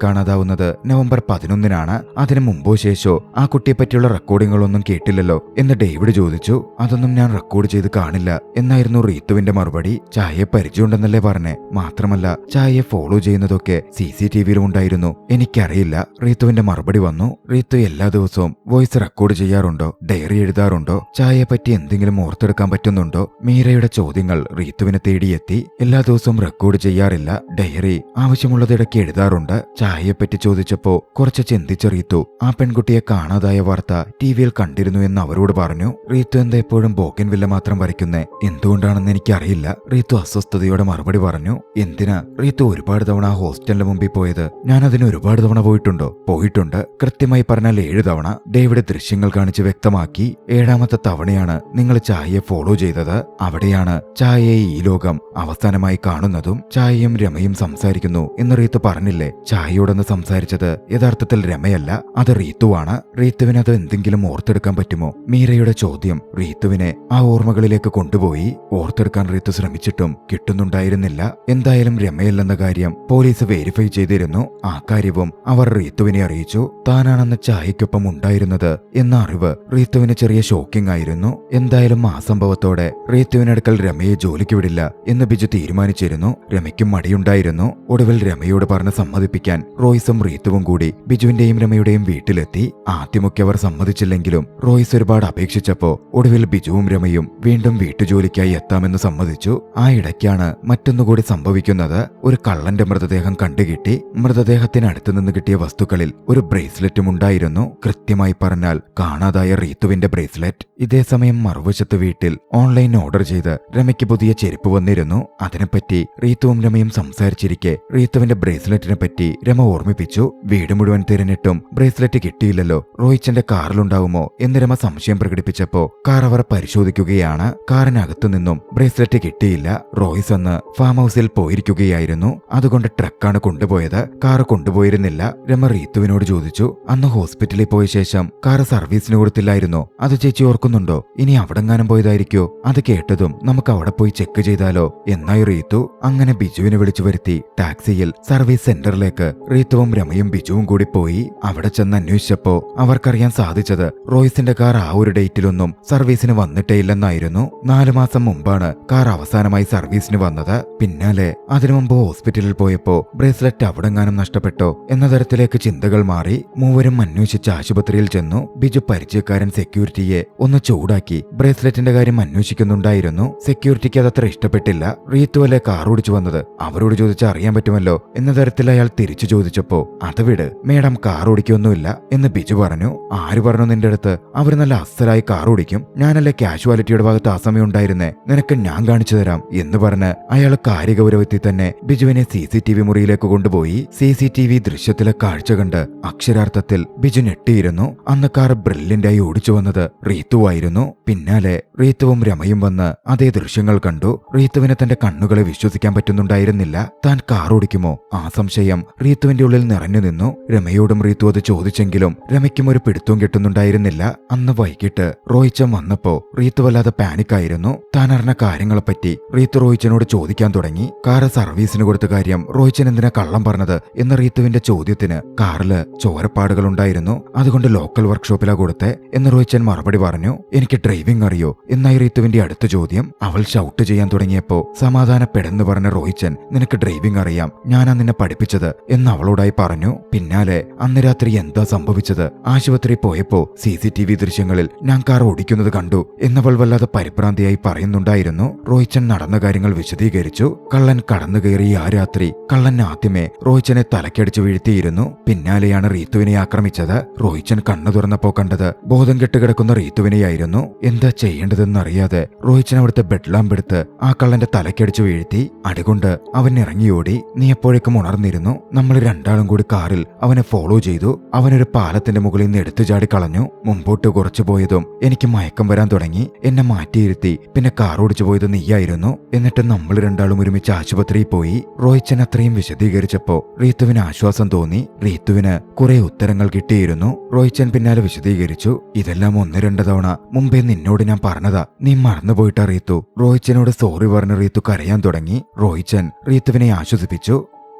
A: കാണാതാവുന്നത് നവംബർ 11-നാണ്. അതിനു മുമ്പോ ശേഷോ ആ കുട്ടിയെ പറ്റിയുള്ള റെക്കോർഡിങ്ങുകളൊന്നും കേട്ടില്ലല്ലോ എന്ന് ഡേവിഡ് ചോദിച്ചു. അതൊന്നും ഞാൻ റെക്കോർഡ് ചെയ്ത് കാണില്ല എന്നായിരുന്നു റീത്തുവിന്റെ മറുപടി. ഛായയെ പരിചയമുണ്ടെന്നല്ലേ പറഞ്ഞേ, മാത്രമല്ല ഛായയെ ഫോളോ ചെയ്യുന്നതൊക്കെ CCTVയിലും ഉണ്ടായിരുന്നു. എനിക്കറിയില്ല, റീത്തുവിന്റെ മറുപടി വന്നു. റീത്തു എല്ലാ ദിവസവും വോയിസ് റെക്കോർഡ് ചെയ്യാറുണ്ടോ, ഡയറി എഴുതാറുണ്ടോ, ഛായയെ പറ്റി എന്തെങ്കിലും ഓർത്തെടുക്കാൻ പറ്റുന്നുണ്ടോ? മീരയുടെ ചോദ്യങ്ങൾ റീത്തുവിനെ തേടിയെത്തി. എല്ലാ ദിവസവും റെക്കോർഡ് ചെയ്യാറില്ല, ഡയറി ആവശ്യമുള്ളതിടയ്ക്ക് എഴുതാറുണ്ട്. ഛായയെപ്പറ്റി ചോദിച്ചപ്പോ കുറച്ച് ചിന്തിച്ച റീത്തു ആ പെൺകുട്ടിയെ കാണാതായ വാർത്ത TV-യിൽ കണ്ടിരുന്നു എന്ന് അവരോട് പറഞ്ഞു. റീത്തു എന്താ എപ്പോഴും ബോഗൻവില്ല മാത്രം വരയ്ക്കുന്നേ, എന്തുകൊണ്ടാണെന്ന് എനിക്കറിയില്ല, റീത്തു അസ്വസ്ഥതയോടെ മറുപടി പറഞ്ഞു. എന്തിനാ റീത്തു ഒരുപാട് തവണ ആ ഹോസ്റ്റലിന് മുമ്പിൽ പോയത്? ഞാൻ അതിന് ഒരുപാട് തവണ പോയിട്ടുണ്ടോ? പോയിട്ടുണ്ട്, കൃത്യമായി പറഞ്ഞാൽ 7 തവണ. ഡേവിഡ് ദൃശ്യങ്ങൾ കാണിച്ച് വ്യക്തമാക്കി. 7ാമത്തെ തവണയാണ് നിങ്ങൾ ഛായയെ ഫോളോ ചെയ്തത്. അവിടെയാണ് ഛായയെ ഈ ലോകം അവസാനമായി കാണുന്നതും. ഛായയും രമയും സംസാരിക്കുന്നു എന്ന് റീത്തു പറഞ്ഞില്ലേ? ഛായയോടൊന്ന് സംസാരിച്ചത് യഥാർത്ഥത്തിൽ രമയല്ല, അത് റീത്തുവാണ്. റീത്തുവിന് അത് എന്തെങ്കിലും ഓർത്തെടുക്കാൻ പറ്റുമോ? മീരയുടെ ചോദ്യം റീത്തുവിനെ ആ ഓർമ്മകളിലേക്ക് കൊണ്ടുപോയി. ഓർത്തെടുക്കാൻ റീത്തു ശ്രമിച്ചിട്ടും കിട്ടുന്നുണ്ടായിരുന്നില്ല. എന്തായാലും രമയല്ലെന്ന കാര്യം പോലീസ് വെരിഫൈ ചെയ്തിരുന്നു. ആ കാര്യവും അവർ റീത്തുവിനെ അറിയിച്ചു. താനാണെന്ന് ഛായയ്ക്കൊപ്പം ഉണ്ടായിരുന്നത് എന്ന അറിവ് റീത്തുവിന് ചെറിയ ഷോക്കിംഗ് ആയിരുന്നു. എന്തായാലും ആ സംഭവത്തോടെ റീത്തുവിനടുക്കൽ രമയെ ജോലിക്ക് വിടില്ല എന്ന് ബിജു തീരുമാനിച്ചിരുന്നു. രമയ്ക്കും മടിയുണ്ടായിരുന്നു. ഒടുവിൽ രമയോട് പറഞ്ഞ് സമ്മതിപ്പിക്കാൻ റോയ്സും റീത്തുവും കൂടി ബിജുവിന്റെയും രമയുടെയും വീട്ടിലെത്തി. ആദ്യമൊക്കെ അവർ സമ്മതിച്ചില്ലെങ്കിലും റോയ്സ് ഒരുപാട് അപേക്ഷിച്ചപ്പോ ഒടുവിൽ ബിജുവും രമയും വീണ്ടും വീട്ടുജോലിക്കായി എത്താമെന്ന് സമ്മതിച്ചു. ആ ഇടയ്ക്കാണ് മറ്റൊന്നുകൂടി സംഭവിക്കുന്നത്. ഒരു കള്ളന്റെ മൃതദേഹം കണ്ടുകിട്ടി. മൃതദേഹത്തിനടുത്ത് നിന്ന് കിട്ടിയ വസ്തുക്കളിൽ ഒരു ബ്രേസ്ലെറ്റും ഉണ്ടായിരുന്നു. കൃത്യമായി പറഞ്ഞാൽ കാണാതായ റീത്തുവിന്റെ ബ്രേസ്ലെറ്റ്. ഇതേസമയം മറുവശത്ത് വീട്ടിൽ ഓൺലൈൻ ഓർഡർ ചെയ്ത് രമയ്ക്ക് പുതിയ ചെരുപ്പ് വന്നിരുന്നു. അതിനെപ്പറ്റി റീത്തുവും രമയും സംസാരിച്ചിരിക്കെ റീത്തുവിന്റെ ബ്രേസ്ലെറ്റിനെ പറ്റി രമ ഓർമ്മിപ്പിച്ചു. വീട് മുഴുവൻ തിരഞ്ഞിട്ടും ബ്രേസ്ലെറ്റ് കിട്ടിയില്ലല്ലോ, റോയിച്ചന്റെ കാറിലുണ്ടാവുമോ എന്ന് രമ സംശയം പ്രകടിപ്പിച്ചപ്പോ കാർ അവർ പരിശോധിക്കുകയാണ്. കാറിനകത്തു നിന്നും ബ്രേസ്ലെറ്റ് കിട്ടിയില്ല. റോയ്സ് അന്ന് ഫാം ഹൗസിൽ പോയിരിക്കുകയായിരുന്നു, അതുകൊണ്ട് ട്രക്കാണ് കൊണ്ടുപോയത്, കാർ കൊണ്ടുപോയിരുന്നില്ല. രമ റീത്തുവിനോട് ചോദിച്ചു, അന്ന് ഹോസ്പിറ്റലിൽ പോയ ശേഷം കാർ സർവീസിന് കൊടുത്തില്ലായിരുന്നോ? അത് ചേച്ചി ഓർക്കുന്നുണ്ടോ? ഇനി അവിടെങ്ങാനും പോയതായിരിക്കോ? അത് കേട്ടതും നമുക്ക് അവിടെ പോയി ചെക്ക് ചെയ്താലോ എന്നായി റീത്തു. അങ്ങനെ ബിജുവിനെ വിളിച്ചു വരുത്തി ടാക്സിയിൽ സർവീസ് സെന്ററിലേക്ക് റീത്തുവും രമയും ബിജുവും കൂടി പോയി. അവിടെ ചെന്ന് അന്വേഷിച്ചപ്പോ അവർക്കറിയാൻ സാധിച്ചത് റോയ്സിന്റെ കാർ ആ ഒരു ഡേറ്റിലൊന്നും സർവീസിന് വന്നിട്ടേയില്ലെന്നായിരുന്നു. 4 മാസം മുമ്പാണ് കാർ അവസാനമായി സർവീസിന് വന്നത്. പിന്നാലെ അതിനു മുമ്പ് ഹോസ്പിറ്റലിൽ പോയപ്പോ ബ്രേസ്ലെറ്റ് അവിടെങ്ങാനും നഷ്ടപ്പെട്ടോ എന്ന തരത്തിലേക്ക് ചിന്തകൾ മാറി. മൂവരും അന്വേഷിച്ച് ആശുപത്രിയിൽ ചെന്നു. ബിജു പരിചയക്കാരൻ സെക്യൂരിറ്റിയെ ഒന്ന് ചൂടാക്കി ബ്രേസ്ലെറ്റിന്റെ കാര്യം അന്വേഷിക്കുന്നുണ്ടായിരുന്നു. സെക്യൂരിറ്റിക്ക് അതത്ര ഇഷ്ടപ്പെട്ടില്ല. റീത്തുവല്ലേ കാർ ഓടിച്ചു വന്നത്, അവരോട് ചോദിച്ചാൽ അറിയാൻ പറ്റുമല്ലോ എന്ന തരത്തിൽ അയാൾ തിരിച്ചു ചോദിച്ചപ്പോ അത് വിട് മേഡം, കാർ ഓടിക്കൊന്നുമില്ല എന്ന് ബിജു പറഞ്ഞു. ആര് പറഞ്ഞു നിന്റെ അടുത്ത്? അവർ നല്ല അസലായി കാർ ഓടിക്കും. ഞാനല്ലേ കാഷ്വാലിറ്റിയുടെ ഭാഗത്ത് ആ സമയം ഉണ്ടായിരുന്നേ, നിനക്ക് ഞാൻ കാണിച്ചു തരാം എന്ന് പറഞ്ഞ് അയാൾ കാര്യഗൗരവത്തിൽ തന്നെ ബിജുവിനെ CCTV മുറിയിലേക്ക് കൊണ്ടുപോയി. CCTV ദൃശ്യത്തിലെ കാഴ്ച കണ്ട് അക്ഷരാർത്ഥത്തിൽ ബിജു ഞെട്ടിയിരുന്നു. അന്ന് കാർ ബ്രില്യന്റായി ഓടിച്ചു വന്നത് റീത്തുവായിരുന്നു. പിന്നാലെ റീത്തുവും രമയും വന്ന് അതേ ദൃശ്യങ്ങൾ കണ്ടു. റീത്തുവിന് തന്റെ കണ്ണുകളെ വിശ്വസിക്കാൻ പറ്റുന്നുണ്ടായിരുന്നില്ല. താൻ കാർ ഓടിക്കുമോ? ആ സംശയം റീത്തുവിന്റെ ഉള്ളിൽ നിറഞ്ഞു നിന്നു. രമയോടും റീത്തു അത് ചോദിച്ചെങ്കിലും രമയ്ക്കും ഒരു പിടുത്തവും കിട്ടുന്നുണ്ടായിരുന്നില്ല. അന്ന് വൈകിട്ട് റോയിച്ചൻ വന്നപ്പോ റീത്തു വല്ലാതെ പാനിക്കായിരുന്നു. താൻ അറിഞ്ഞ കാര്യങ്ങളെപ്പറ്റി റീത്തു റോയിച്ചനോട് ചോദിക്കാൻ തുടങ്ങി. കാറ് സർവീസിന് കൊടുത്ത കാര്യം റോയിച്ചൻ എന്തിനാ കള്ളം പറഞ്ഞത് എന്ന റീത്തുവിന്റെ ചോദ്യത്തിന് കാറില് ചോരപ്പാടുകൾ ഉണ്ടായിരുന്നു, അതുകൊണ്ട് ലോക്കൽ വർക്ക്ഷോപ്പിലാ കൊടുത്തേ എന്ന് റോയിച്ചൻ മറുപടി പറഞ്ഞു. എനിക്ക് ഡ്രൈവിംഗ് അറിയോ എന്നായി റീത്തുവിന്റെ അടുത്ത ചോദ്യം. അവൾ ഷൗട്ട് ചെയ്യാൻ തുടങ്ങിയപ്പോ സമാധാനപ്പെടുന്നു പറഞ്ഞ റോയിച്ചൻ, നിനക്ക് ഡ്രൈവിംഗ് അറിയാം, ഞാനാ നിന്നെ പഠിപ്പിച്ചത് എന്ന് അവളോടായി പറഞ്ഞു. പിന്നാലെ അന്ന് രാത്രി എന്താ സംഭവിച്ചത്? ആശുപത്രി പോയപ്പോ CCTV ദൃശ്യങ്ങളിൽ ഞാൻ കാർ ഓടിക്കുന്നത് കണ്ടു എന്നവൾ വല്ലാതെ പരിഭ്രാന്തിയായി പറയുന്നുണ്ടായിരുന്നു. റോയിച്ചൻ നടന്ന കാര്യങ്ങൾ വിശദീകരിച്ചു. കള്ളൻ കടന്നു കയറിയ ആ രാത്രി കള്ളൻ ആദ്യമേ റോയിച്ചനെ തലക്കടിച്ചു വീഴ്ത്തിയിരുന്നു. പിന്നാലെയാണ് റീത്തുവിനെ ആക്രമിച്ചത്. റോയിച്ചൻ കണ്ണു തുറന്നപ്പോ കണ്ടത് ബോധം കെട്ടുകിടക്കുന്ന റീത്തുവിനെയായിരുന്നു. എന്താ ചെയ്യേണ്ടതെന്നറിയാതെ റോയിച്ചൻ അവിടുത്തെ ബെഡ് ലാമ്പ് എടുത്ത് ആ കള്ളന്റെ തലക്കടിച്ചു വീഴ്ത്തി. അടികൊണ്ട് അവൻ ഇറങ്ങിയോടി. നീ എപ്പോഴേക്കും ഉണർന്നിരുന്നു. നമ്മൾ രണ്ടാളും കൂടി കാറിൽ അവനെ ഫോളോ ചെയ്തു. അവനൊരു പാലത്തിന്റെ മുകളിൽ നിന്ന് എടുത്തു ചാടി കളഞ്ഞു. മുമ്പോട്ട് കുറച്ചു പോയതും എനിക്ക് മയക്കം വരാൻ തുടങ്ങി. എന്നെ മാറ്റിയിരുത്തി. പിന്നെ കാർ ഓടിച്ചു പോയത് നീയായിരുന്നു. എന്നിട്ട് നമ്മൾ രണ്ടാളും ഒരുമിച്ച് ആശുപത്രിയിൽ പോയി. റോയിച്ചൻ അത്രയും വിശദീകരിച്ചപ്പോ റീത്തുവിന് ആശ്വാസം തോന്നി. റീത്തുവിന് കുറെ ഉത്തരങ്ങൾ കിട്ടിയിരുന്നു. റോയിച്ചൻ പിന്നാലെ വിശദീകരിച്ചു. ഇത് ഇതെല്ലാം 1-2 തവണ മുമ്പേ നിന്നോട് ഞാൻ പറഞ്ഞതാ, നീ മറന്നുപോയിട്ടാ റീത്തു. റോയിച്ചനോട് സോറി പറഞ്ഞ് റീത്തു കരയാൻ തുടങ്ങി. റോയിച്ചൻ റീത്തുവിനെ ആശ്വസിപ്പിച്ചു.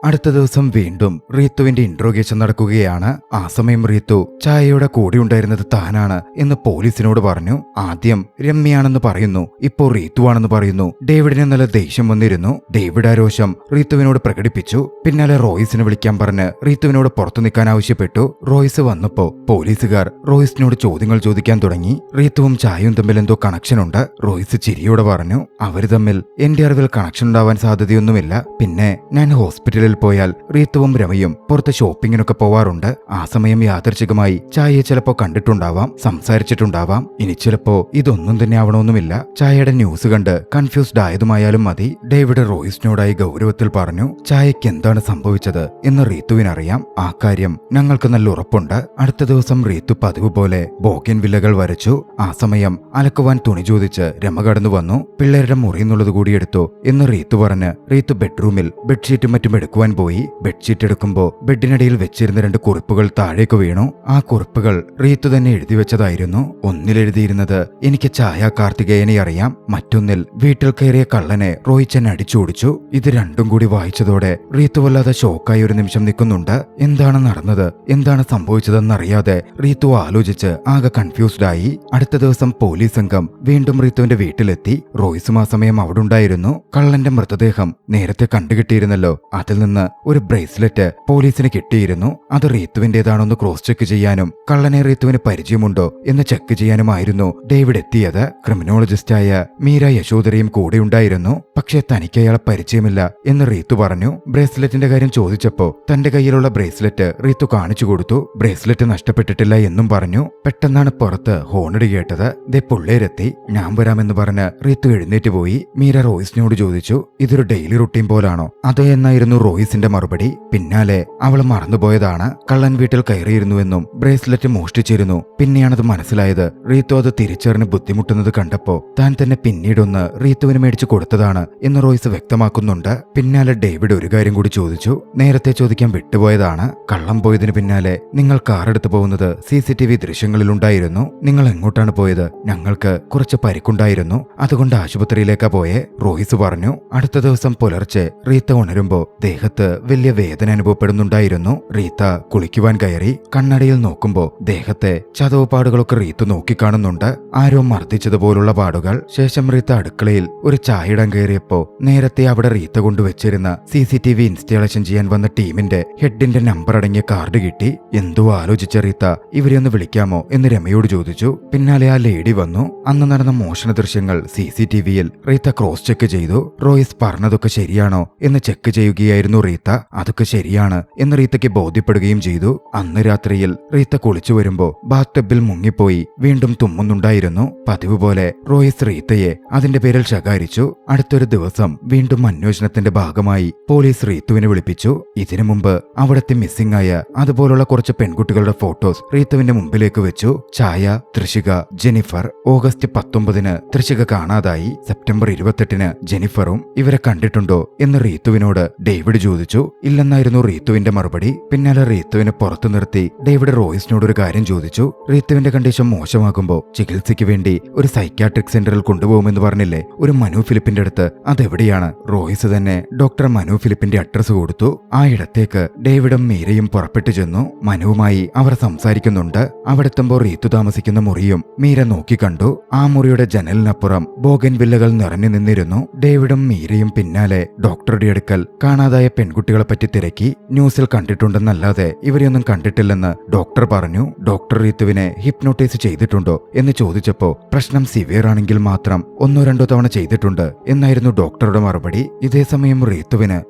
A: അടുത്ത ദിവസം വീണ്ടും റീത്തുവിന്റെ ഇന്ററോഗേഷൻ നടക്കുകയാണ്. ആ സമയം റീത്തു ചായയുടെ കൂടെ ഉണ്ടായിരുന്നത് താനാണ് എന്ന് പോലീസിനോട് പറഞ്ഞു. ആദ്യം രമ്യയാണെന്ന് പറയുന്നു, ഇപ്പോ റീത്തുവാണെന്ന് പറയുന്നു. ഡേവിഡിന് നല്ല ദേഷ്യം വന്നിരുന്നു. ഡേവിഡ് ആ രോഷം റീത്തുവിനോട് പ്രകടിപ്പിച്ചു. പിന്നാലെ റോയിസിനെ വിളിക്കാൻ പറഞ്ഞ് റീത്തുവിനോട് പുറത്തു നിൽക്കാൻ ആവശ്യപ്പെട്ടു. റോയിസ് വന്നപ്പോ പോലീസുകാർ റോയിസിനോട് ചോദ്യങ്ങൾ ചോദിക്കാൻ തുടങ്ങി. റീത്തുവും ചായയും തമ്മിൽ എന്തോ കണക്ഷൻ ഉണ്ട്. റോയിസ് ചിരിയോടെ പറഞ്ഞു, അവര് തമ്മിൽ എന്റെ അറിവിൽ കണക്ഷൻ ഉണ്ടാവാൻ സാധ്യതയൊന്നുമില്ല. പിന്നെ ഞാൻ ഹോസ്പിറ്റലിൽ പോയാൽ റീത്തുവും രമയും പുറത്ത് ഷോപ്പിങ്ങിനൊക്കെ പോവാറുണ്ട്. ആ സമയം യാദൃച്ഛികമായി ചായയെ ചിലപ്പോ കണ്ടിട്ടുണ്ടാവാം, സംസാരിച്ചിട്ടുണ്ടാവാം. ഇനി ചിലപ്പോ ഇതൊന്നും തന്നെ ആവണമെന്നുമില്ല. ചായയുടെ ന്യൂസ് കണ്ട് കൺഫ്യൂസ്ഡ് ആയതുമായാലും മതി. ഡേവിഡ് റോയിസിനോടായി ഗൗരവത്തിൽ പറഞ്ഞു, ചായയ്ക്ക് എന്താണ് സംഭവിച്ചത് എന്ന് റീത്തുവിനറിയാം. ആ കാര്യം ഞങ്ങൾക്ക് നല്ല ഉറപ്പുണ്ട്. അടുത്ത ദിവസം റീത്തു പതിവ് പോലെ ബോഗൻ വില്ലകൾ വരച്ചു. ആ സമയം അലക്കുവാൻ തുണി ചോദിച്ച് രമ കടന്നു വന്നു. പിള്ളേരുടെ മുറിയെന്നുള്ളത് കൂടി എടുത്തു എന്ന് റീത്തു പറഞ്ഞ് റീത്തു ബെഡ്റൂമിൽ ബെഡ്ഷീറ്റും മറ്റും എടുക്കുവാൻ പോയി. ബെഡ്ഷീറ്റ് എടുക്കുമ്പോ ബെഡിനടിയിൽ വെച്ചിരുന്ന 2 കുറിപ്പുകൾ താഴേക്ക് വീണു. ആ കുറിപ്പുകൾ റീത്തു തന്നെ എഴുതി വെച്ചതായിരുന്നു. ഒന്നിലെഴുതിയിരുന്നത്, എനിക്ക് ചായ കാർത്തികേയനെ അറിയാം. മറ്റൊന്നിൽ, വീട്ടിൽ കയറിയ കള്ളനെ റോയിച്ചൻ അടിച്ചോടിച്ചു. ഇത് രണ്ടും കൂടി വായിച്ചതോടെ റീത്തു വല്ലാതെ ഷോക്കായി ഒരു നിമിഷം നിൽക്കുന്നുണ്ട്. എന്താണ് നടന്നത്, എന്താണ് സംഭവിച്ചതെന്നറിയാതെ റീത്തു ആലോചിച്ച് ആകെ കൺഫ്യൂസ്ഡ് ആയി. അടുത്ത ദിവസം പോലീസ് സംഘം വീണ്ടും റീത്തുവിന്റെ വീട്ടിലെത്തി. റോയിസും ആ സമയം അവിടെ ഉണ്ടായിരുന്നു. കള്ളന്റെ മൃതദേഹം നേരത്തെ കണ്ടുകിട്ടിയിരുന്നല്ലോ. അതിൽ നിന്ന് ഒരു ബ്രേസ്ലെറ്റ് പോലീസിന് കിട്ടിയിരുന്നു. അത് റീത്തുവിന്റേതാണോന്ന് ക്രോസ് ചെക്ക് ചെയ്യാനും കള്ളനെ റീത്തുവിന് പരിചയമുണ്ടോ എന്ന് ചെക്ക് ചെയ്യാനുമായിരുന്നു ഡേവിഡ് എത്തിയത്. ക്രിമിനോളജിസ്റ്റായ മീര യശോധരയും കൂടെ ഉണ്ടായിരുന്നു. പക്ഷേ തനിക്ക് അയാളെ പരിചയമില്ല എന്ന് റീത്തു പറഞ്ഞു. ബ്രേസ്ലെറ്റിന്റെ കാര്യം ചോദിച്ചപ്പോ തന്റെ കയ്യിലുള്ള ബ്രേസ്ലെറ്റ് റീത്തു കാണിച്ചു കൊടുത്തു. ബ്രേസ്ലെറ്റ് നഷ്ടപ്പെട്ടിട്ടില്ല എന്നും പറഞ്ഞു. പെട്ടെന്നാണ് പുറത്ത് ഹോണടി കേട്ടത്. ദേ പിള്ളേരെത്തി, ഞാൻ വരാമെന്ന് പറഞ്ഞ് റീത്തു എഴുന്നേറ്റ് പോയി. മീര റോയിസിനോട് ചോദിച്ചു, ഇതൊരു ഡെയിലി റുട്ടീൻ പോലാണോ? അതേ എന്നായിരുന്നു റോയിസിന്റെ മറുപടി. പിന്നാലെ അവൾ മറന്നുപോയതാണ്. കള്ളൻ വീട്ടിൽ കയറിയിരുന്നുവെന്നും ബ്രേസ്ലെറ്റ് മോഷ്ടിച്ചിരുന്നു. പിന്നെയാണത് മനസ്സിലായത്. റീത്തു അത് തിരിച്ചറിഞ്ഞ് ബുദ്ധിമുട്ടുന്നത് കണ്ടപ്പോ താൻ തന്നെ പിന്നീടൊന്ന് റീത്തുവിന് മേടിച്ചു കൊടുത്തതാണ് എന്ന് റോയിസ് വ്യക്തമാക്കുന്നുണ്ട്. പിന്നാലെ ഡേവിഡ് ഒരു കാര്യം കൂടി ചോദിച്ചു. നേരത്തെ ചോദിക്കാൻ വിട്ടുപോയതാണ്. കള്ളം പോയതിന് പിന്നാലെ നിങ്ങൾ കാർ എടുത്തു പോകുന്നത് CCTV ദൃശ്യങ്ങളിലുണ്ടായിരുന്നു. നിങ്ങൾ എങ്ങോട്ടാണ് പോയത്? ഞങ്ങൾക്ക് കുറച്ച് പരിക്കുണ്ടായിരുന്നു, അതുകൊണ്ട് ആശുപത്രിയിലേക്കാ പോയെ, റോയിസ് പറഞ്ഞു. അടുത്ത ദിവസം പുലർച്ചെ റീത്ത ഉണരുമ്പോ ദേഹത്ത് വലിയ വേദന അനുഭവപ്പെടുന്നുണ്ടായിരുന്നു. റീത്ത കുളിക്കുവാൻ കയറി. കണ്ണടയിൽ നോക്കുമ്പോ ദേഹത്തെ ചതവുപാടുകളൊക്കെ റീത്ത് നോക്കിക്കാണുന്നുണ്ട്. ആരോ മർദ്ദിച്ചതുപോലുള്ള പാടുകൾ. ശേഷം റീത്ത അടുക്കളയിൽ ഒരു ചായ ഇടാൻ കയറിയപ്പോ നേരത്തെ അവിടെ റീത്ത കൊണ്ടുവച്ചിരുന്ന CCTV ഇൻസ്റ്റാളേഷൻ ചെയ്യാൻ വന്ന ടീമിന്റെ ഹെഡിന്റെ നമ്പർ അടങ്ങിയ കാർഡ് കിട്ടി. എന്തോ ആലോചിച്ച റീത്ത ഇവരെ ഒന്ന് വിളിക്കാമോ എന്ന് രമയോട് ചോദിച്ചു. പിന്നാലെ ആ ലേഡി വന്നു. അന്ന് നടന്ന മോഷണ ദൃശ്യങ്ങൾ CCTVയിൽ റീത്ത ക്രോസ് ചെക്ക് ചെയ്തു. റോയിസ് പറഞ്ഞതൊക്കെ ശരിയാണോ എന്ന് ചെക്ക് ചെയ്യുകയായിരുന്നു റീത്ത. അതൊക്കെ ശരിയാണ് എന്ന് റീത്തയ്ക്ക് ബോധ്യപ്പെടുകയും ചെയ്തു. അന്ന് രാത്രിയിൽ റീത്ത കുളിച്ചു വരുമ്പോ ബാത്ടബിൽ മുങ്ങിപ്പോയി വീണ്ടും തുമ്മുന്നുണ്ടായിരുന്നു. പതിവ് പോലെ റോയിസ് റീത്തയെ അതിന്റെ പേരിൽ ശകാരിച്ചു. അടുത്തൊരു ദിവസം വീണ്ടും അന്വേഷണത്തിന്റെ ഭാഗമായി പോലീസ് റീത്തുവിനെ വിളിപ്പിച്ചു. ഇതിനു മുമ്പ് അവിടത്തെ മിസ്സിംഗ് ആയ അതുപോലുള്ള കുറച്ച് പെൺകുട്ടികളുടെ ഫോട്ടോസ് റീത്തുവിന്റെ മുമ്പിലേക്ക് വെച്ചു. ചായ, തൃഷിക, ജെനിഫർ. ഓഗസ്റ്റ് 19 തൃഷിക കാണാതായി. സെപ്റ്റംബർ 28 ജെനിഫറും. ഇവരെ കണ്ടിട്ടുണ്ടോ എന്ന് റീത്തുവിനോട് ഡേവിഡ് ചോദിച്ചു. ഇല്ലെന്നായിരുന്നു റീത്തുവിന്റെ മറുപടി. പിന്നാലെ റീത്തുവിനെ പുറത്തു നിർത്തി ഡേവിഡ് റോയിസിനോട് ഒരു കാര്യം ചോദിച്ചു. റീത്തുവിന്റെ കണ്ടീഷൻ മോശമാകുമ്പോ ചികിത്സയ്ക്ക് വേണ്ടി ഒരു സൈക്യാട്രിക് സെന്ററിൽ കൊണ്ടുപോകുമെന്ന് പറഞ്ഞില്ലേ, ഒരു മനു ഫിലിപ്പിന്റെ അടുത്ത്, അതെവിടെയാണ്? റോയിസ് തന്നെ ഡോക്ടർ മനു ഫിലിപ്പിന്റെ അഡ്രസ് കൊടുത്തു. ആ ഇടത്തേക്ക് ഡേവിഡും മീരയും പുറപ്പെട്ടു ചെന്നു. മനുവുമായി അവർ സംസാരിക്കുന്നുണ്ട്. അവിടെത്തുമ്പോ റീത്തു താമസിക്കുന്ന മുറിയും മീര നോക്കിക്കണ്ടു. ആ മുറിയുടെ ജനലിനപ്പുറം ബോഗൻ വില്ലകൾ നിറഞ്ഞു നിന്നിരുന്നു. ഡേവിഡും മീരയും പിന്നാലെ ഡോക്ടറുടെ അടുക്കൽ കാണാതായ പെൺകുട്ടികളെ പറ്റി തിരക്കി. ന്യൂസിൽ കണ്ടിട്ടുണ്ടെന്നല്ലാതെ ഇവരെയൊന്നും കണ്ടിട്ടില്ലെന്ന് ഡോക്ടർ പറഞ്ഞു. ഡോക്ടർ റീത്തുവിനെ ഹിപ്നോട്ടൈസ് ചെയ്തിട്ടുണ്ടോ എന്ന് ചോദിച്ചപ്പോ പ്രശ്നം സിവിയർ ആണെങ്കിൽ മാത്രം 1-2 തവണ ചെയ്തിട്ടുണ്ട് എന്നായിരുന്നു ഡോക്ടറുടെ മറുപടി. ഇതേസമയം റീത്തുവിന്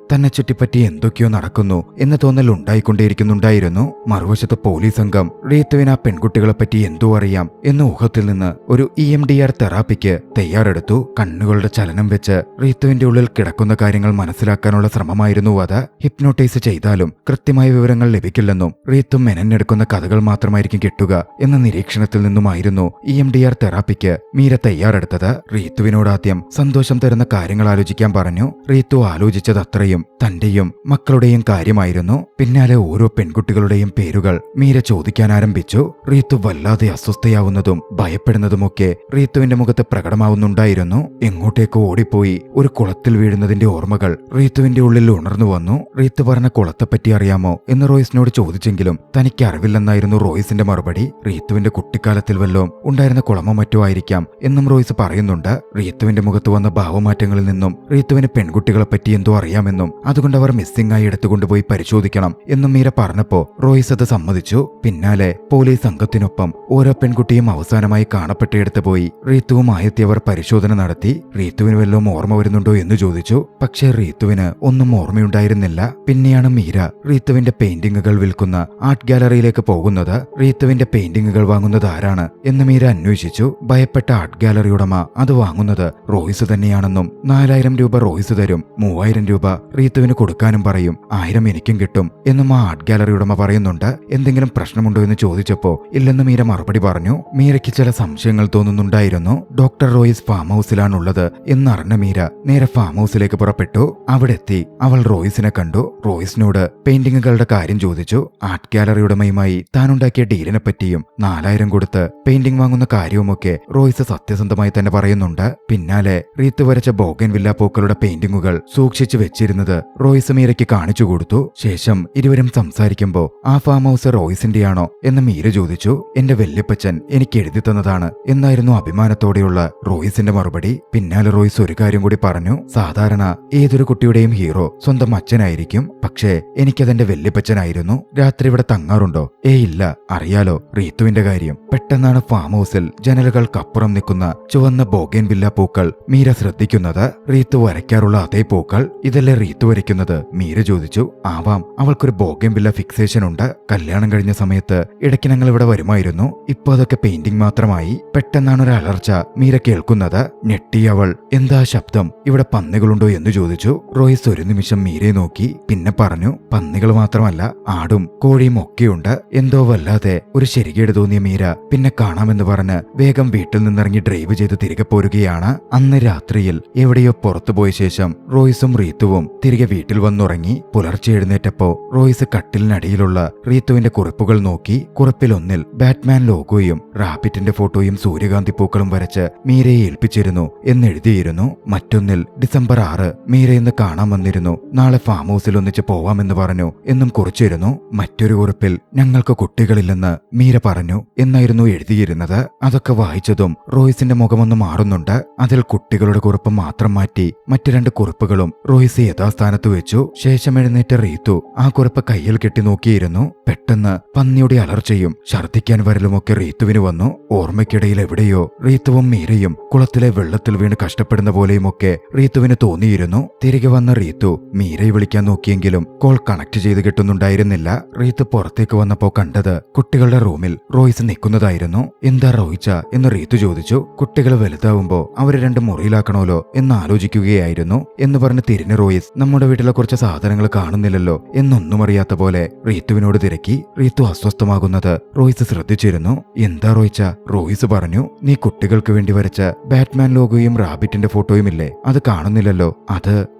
A: തന്നെ ചുറ്റിപ്പറ്റി എന്തൊക്കെയോ നടക്കുന്നു എന്ന തോന്നൽ ഉണ്ടായിക്കൊണ്ടേയിരിക്കുന്നുണ്ടായിരുന്നു. മറുവശത്ത് പോലീസ് സംഘം റീത്തുവിന് ആ പെൺകുട്ടികളെ പറ്റി എന്തോ അറിയാം എന്ന ഊഹത്തിൽ നിന്ന് ഒരു EMDR തെറാപ്പിക്ക് തയ്യാറെടുത്തു. കണ്ണുകളുടെ ചലനം വെച്ച് റീത്തുവിന്റെ ഉള്ളിൽ കിടക്കുന്ന കാര്യങ്ങൾ മനസ്സിലാക്കാനുള്ള ശ്രമമായിരുന്നു തന്നെയായിരുന്നു അത്. ഹിപ്നോട്ടൈസ് ചെയ്താലും കൃത്യമായ വിവരങ്ങൾ ലഭിക്കില്ലെന്നും റീത്തും മെനഞ്ഞെടുക്കുന്ന കഥകൾ മാത്രമായിരിക്കും കിട്ടുക എന്ന നിരീക്ഷണത്തിൽ നിന്നുമായിരുന്നു EMDR തെറാപ്പിക്ക് മീര തയ്യാറെടുത്തത്. റീത്തുവിനോടാദ്യം സന്തോഷം തരുന്ന കാര്യങ്ങൾ ആലോചിക്കാൻ പറഞ്ഞു. റീത്തു ആലോചിച്ചത് അത്രയും തന്റെയും മക്കളുടെയും കാര്യമായിരുന്നു. പിന്നാലെ ഓരോ പെൺകുട്ടികളുടെയും പേരുകൾ മീര ചോദിക്കാൻ ആരംഭിച്ചു. റീത്തു വല്ലാതെ അസ്വസ്ഥയാവുന്നതും ഭയപ്പെടുന്നതുമൊക്കെ റീത്തുവിന്റെ മുഖത്ത് പ്രകടമാവുന്നുണ്ടായിരുന്നു. എങ്ങോട്ടേക്കോ ഓടിപ്പോയി ഒരു കുളത്തിൽ വീഴുന്നതിന്റെ ഓർമ്മകൾ റീത്തുവിന്റെ ഉള്ളിൽ ഉണർന്നു വന്നു. റീത്ത് പറഞ്ഞ കുളത്തെപ്പറ്റി അറിയാമോ എന്ന് റോയ്സിനോട് ചോദിച്ചെങ്കിലും തനിക്ക് അറിവില്ലെന്നായിരുന്നു റോയ്സിന്റെ മറുപടി. റീത്തുവിന്റെ കുട്ടിക്കാലത്തിൽ വല്ലോം ഉണ്ടായിരുന്ന കുളമോ മറ്റോ ആയിരിക്കാം എന്നും റോയ്സ് പറയുന്നുണ്ട്. റീത്തുവിന്റെ മുഖത്ത് വന്ന ഭാവമാറ്റങ്ങളിൽ നിന്നും റീത്തുവിന് പെൺകുട്ടികളെ പറ്റി എന്തോ അറിയാമെന്നും അതുകൊണ്ട് അവർ മിസ്സിംഗ് ആയി എടുത്തുകൊണ്ടുപോയി പരിശോധിക്കണം എന്നും മീര പറഞ്ഞപ്പോ റോയ്സ് അത് സമ്മതിച്ചു. പിന്നാലെ പോലീസ് സംഘത്തിനൊപ്പം ഓരോ പെൺകുട്ടിയും അവസാനമായി കാണപ്പെട്ടെടുത്ത് പോയി റീത്തുവുമായി എത്തിയവർ പരിശോധന നടത്തി. റീത്തുവിന് വല്ലതും ഓർമ്മ വരുന്നുണ്ടോ എന്ന് ചോദിച്ചു. പക്ഷേ റീത്തുവിന് ഒന്നും ഓർമ്മയുണ്ടായിരുന്നില്ല. പിന്നെയാണ് മീര റീത്തുവിന്റെ പെയിന്റിങ്ങുകൾ വിൽക്കുന്ന ആർട്ട് ഗാലറിയിലേക്ക് പോകുന്നത്. റീത്തുവിന്റെ പെയിന്റിങ്ങുകൾ വാങ്ങുന്നത് ആരാണ് എന്ന് മീര അന്വേഷിച്ചു. ഭയപ്പെട്ട ആർട്ട് ഗാലറി ഉടമ അത് വാങ്ങുന്നത് റോയ്സ് തന്നെയാണെന്നും 4000 രൂപ റോയ്സ് തരും, 3000 രൂപ റീത്തുവിന് കൊടുക്കാനും പറയും, 1000 എനിക്കും കിട്ടും എന്നും ആ ആർട്ട് ഗാലറി ഉടമ പറയുന്നുണ്ട്. എന്തെങ്കിലും പ്രശ്നമുണ്ടോ എന്ന് ചോദിച്ചപ്പോ ഇല്ലെന്ന് മീര മറുപടി പറഞ്ഞു. മീരയ്ക്ക് ചില സംശയങ്ങൾ തോന്നുന്നുണ്ടായിരുന്നു. ഡോക്ടർ റോയ്സ് ഫാം ഹൗസിലാണുള്ളത് എന്നറിഞ്ഞ മീര നേരെ ഫാം ഹൗസിലേക്ക് പുറപ്പെട്ടു. അവിടെ എത്തി അവൾ റോയ്സിനെ കണ്ടു. റോയ്സിനോട് പെയിന്റിങ്ങുകളുടെ കാര്യം ചോദിച്ചു. ആർട്ട് ഗാലറി ഉടമയുമായി താനുണ്ടാക്കിയ ഡീലിനെ പറ്റിയും 4000 കൊടുത്ത് പെയിന്റിംഗ് വാങ്ങുന്ന കാര്യവുമൊക്കെ റോയ്സ് സത്യസന്ധമായി തന്നെ പറയുന്നുണ്ട്. പിന്നാലെ റീത്ത് വരച്ച ബോഗൻവില്ല പൂക്കളുടെ പെയിന്റിങ്ങുകൾ സൂക്ഷിച്ചു വെച്ചിരുന്നത് റോയ്സ് മീരയ്ക്ക് കാണിച്ചു കൊടുത്തു. ശേഷം ഇരുവരും സംസാരിക്കുമ്പോ ആ ഫാം ഹൗസ് റോയ്സിന്റെയാണോ എന്ന് മീര ചോദിച്ചു. എന്റെ വല്യപ്പച്ചൻ എനിക്ക് എഴുതി തന്നതാണ് എന്നായിരുന്നു അഭിമാനത്തോടെയുള്ള റോയ്സിന്റെ മറുപടി. പിന്നാലെ റോയ്സ് ഒരു കാര്യം കൂടി പറഞ്ഞു. സാധാരണ ഏതൊരു കുട്ടിയുടെയും ഹീറോ സ്വന്തം അച്ഛനായിരിക്കും, പക്ഷേ എനിക്കതെന്റെ വല്യപ്പച്ചനായിരുന്നു. രാത്രി ഇവിടെ തങ്ങാറുണ്ടോ? ഇല്ല. അറിയാലോ റീത്തുവിന്റെ കാര്യം. പെട്ടെന്നാണ് ഫാം ഹൗസിൽ ജനലുകൾക്കപ്പുറം നിൽക്കുന്ന ചുവന്ന ബോഗൻവില്ല പൂക്കൾ മീര ശ്രദ്ധിക്കുന്നത്. റീത്ത് വരയ്ക്കാറുള്ള അതേ പൂക്കൾ. ഇതല്ലേ റീത്ത് വരയ്ക്കുന്നത്? മീര ചോദിച്ചു. ആവാം, അവൾക്കൊരു ബോഗൻവില്ല ഫിക്സേഷൻ ഉണ്ട്. കല്യാണം കഴിഞ്ഞ സമയത്ത് ഇടയ്ക്ക് ഞങ്ങൾ ഇവിടെ വരുമായിരുന്നു. ഇപ്പൊ അതൊക്കെ പെയിന്റിംഗ് മാത്രമായി. പെട്ടെന്നാണ് ഒരു അലർച്ച മീര കേൾക്കുന്നത്. ഞെട്ടിയവൾ എന്താ ശബ്ദം, ഇവിടെ പന്നികളുണ്ടോ എന്ന് ചോദിച്ചു. റോയ്സ് ഒരു നിമിഷം മീരയെ നോക്കി, പിന്നെ പറഞ്ഞു, പന്നികൾ മാത്രമല്ല ആടും കോഴിയും ഒക്കെയുണ്ട്. എന്തോ വല്ലാതെ ഒരു ശരികേട് തോന്നിയ മീര പിന്നെ കാണാമെന്ന് പറഞ്ഞ് വേഗം വീട്ടിൽ നിന്നിറങ്ങി ഡ്രൈവ് ചെയ്ത് തിരികെ പോരുകയാണ്. അന്ന് രാത്രിയിൽ എവിടെയോ പുറത്തുപോയ ശേഷം റോയ്സും റീത്തുവും തിരികെ വീട്ടിൽ വന്നുറങ്ങി. പുലർച്ചെ എഴുന്നേറ്റപ്പോ റോയ്സ് കട്ടിലിനടിയിലുള്ള റീത്തുവിന്റെ കുറിപ്പുകൾ നോക്കി. കുറിപ്പിലൊന്നിൽ ബാറ്റ്മാൻ ലോഗോയും റാബിറ്റിന്റെ ഫോട്ടോയും സൂര്യകാന്തി പൂക്കളും വരച്ച് മീരയെ ഏൽപ്പിച്ചിരുന്നു എന്നെഴുതിയിരുന്നു. മറ്റൊന്നിൽ ഡിസംബർ 6 മീര ഇന്ന് കാണാൻ വന്നിരുന്നു, നാളെ ഫാം ഹൗസിൽ ഒന്നിച്ച് പോവാമെന്ന് പറഞ്ഞു എന്നും കുറിച്ചിരുന്നു. മറ്റൊരു കുറിപ്പിൽ ഞങ്ങൾക്ക് കുട്ടികളില്ലെന്ന് മീര പറഞ്ഞു എന്നായിരുന്നു എഴുതിയിരുന്നത്. അതൊക്കെ വായിച്ചതും റോയ്സിന്റെ മുഖമൊന്ന് മാറുന്നുണ്ട്. അതിൽ കുട്ടികളുടെ കുറിപ്പ് മാത്രം മാറ്റി മറ്റു 2 കുറിപ്പുകളും റോയ്സ് യഥാസ്ഥാനത്ത് വെച്ചു. ശേഷം എഴുന്നേറ്റ റീത്തു ആ കുറിപ്പ് കയ്യിൽ കെട്ടി നോക്കിയിരുന്നു. പെട്ടെന്ന് പന്നിയുടെ അലർച്ചയും ഛർദ്ദിക്കാൻ വരലുമൊക്കെ റീത്തുവിന് വന്നു. ഓർമ്മയ്ക്കിടയിൽ എവിടെയോ റീത്തുവും മീരയും കുളത്തിലെ വെള്ളത്തിൽ വീണ് കഷ്ടപ്പെടുന്ന പോലെയുമൊക്കെ റീത്തുവിന് തോന്നിയിരുന്നു. തിരികെ വന്ന റീത്തു മീരയെ വിളിക്കാൻ നോക്കിയെങ്കിലും കോൾ കണക്ട് ചെയ്ത് കിട്ടുന്നുണ്ടായിരുന്നില്ല. റീത്ത് പുറത്തേക്ക് വന്നപ്പോ കണ്ടത് കുട്ടികളുടെ റൂമിൽ റോയ്സ് നിൽക്കുന്നതായിരുന്നു. എന്താ റോയിച്ച എന്ന് റീത്തു ചോദിച്ചു. കുട്ടികൾ വലുതാവുമ്പോ അവര് 2 മുറിയിലാക്കണമല്ലോ എന്ന് ആലോചിക്കുകയായിരുന്നു എന്ന് പറഞ്ഞ് തിരിഞ്ഞ റോയ്സ് നമ്മുടെ വീട്ടിലെ കുറച്ച് സാധനങ്ങൾ കാണുന്നില്ലല്ലോ എന്നൊന്നും അറിയാത്ത പോലെ റീത്തുവിനോട് തിരക്കി. റീത്തു അസ്വസ്ഥമാകുന്നത് റോയ്സ് ശ്രദ്ധിച്ചിരുന്നു. എന്താ റോയിച്ച? റോയ്സ് പറഞ്ഞു, നീ കുട്ടികൾക്ക് വേണ്ടി വരച്ച ബാറ്റ്മാൻ ലോഗോയും റാബിറ്റിന്റെ ഫോട്ടോയും ഇല്ലേ, അത് കാണുന്നില്ലല്ലോ.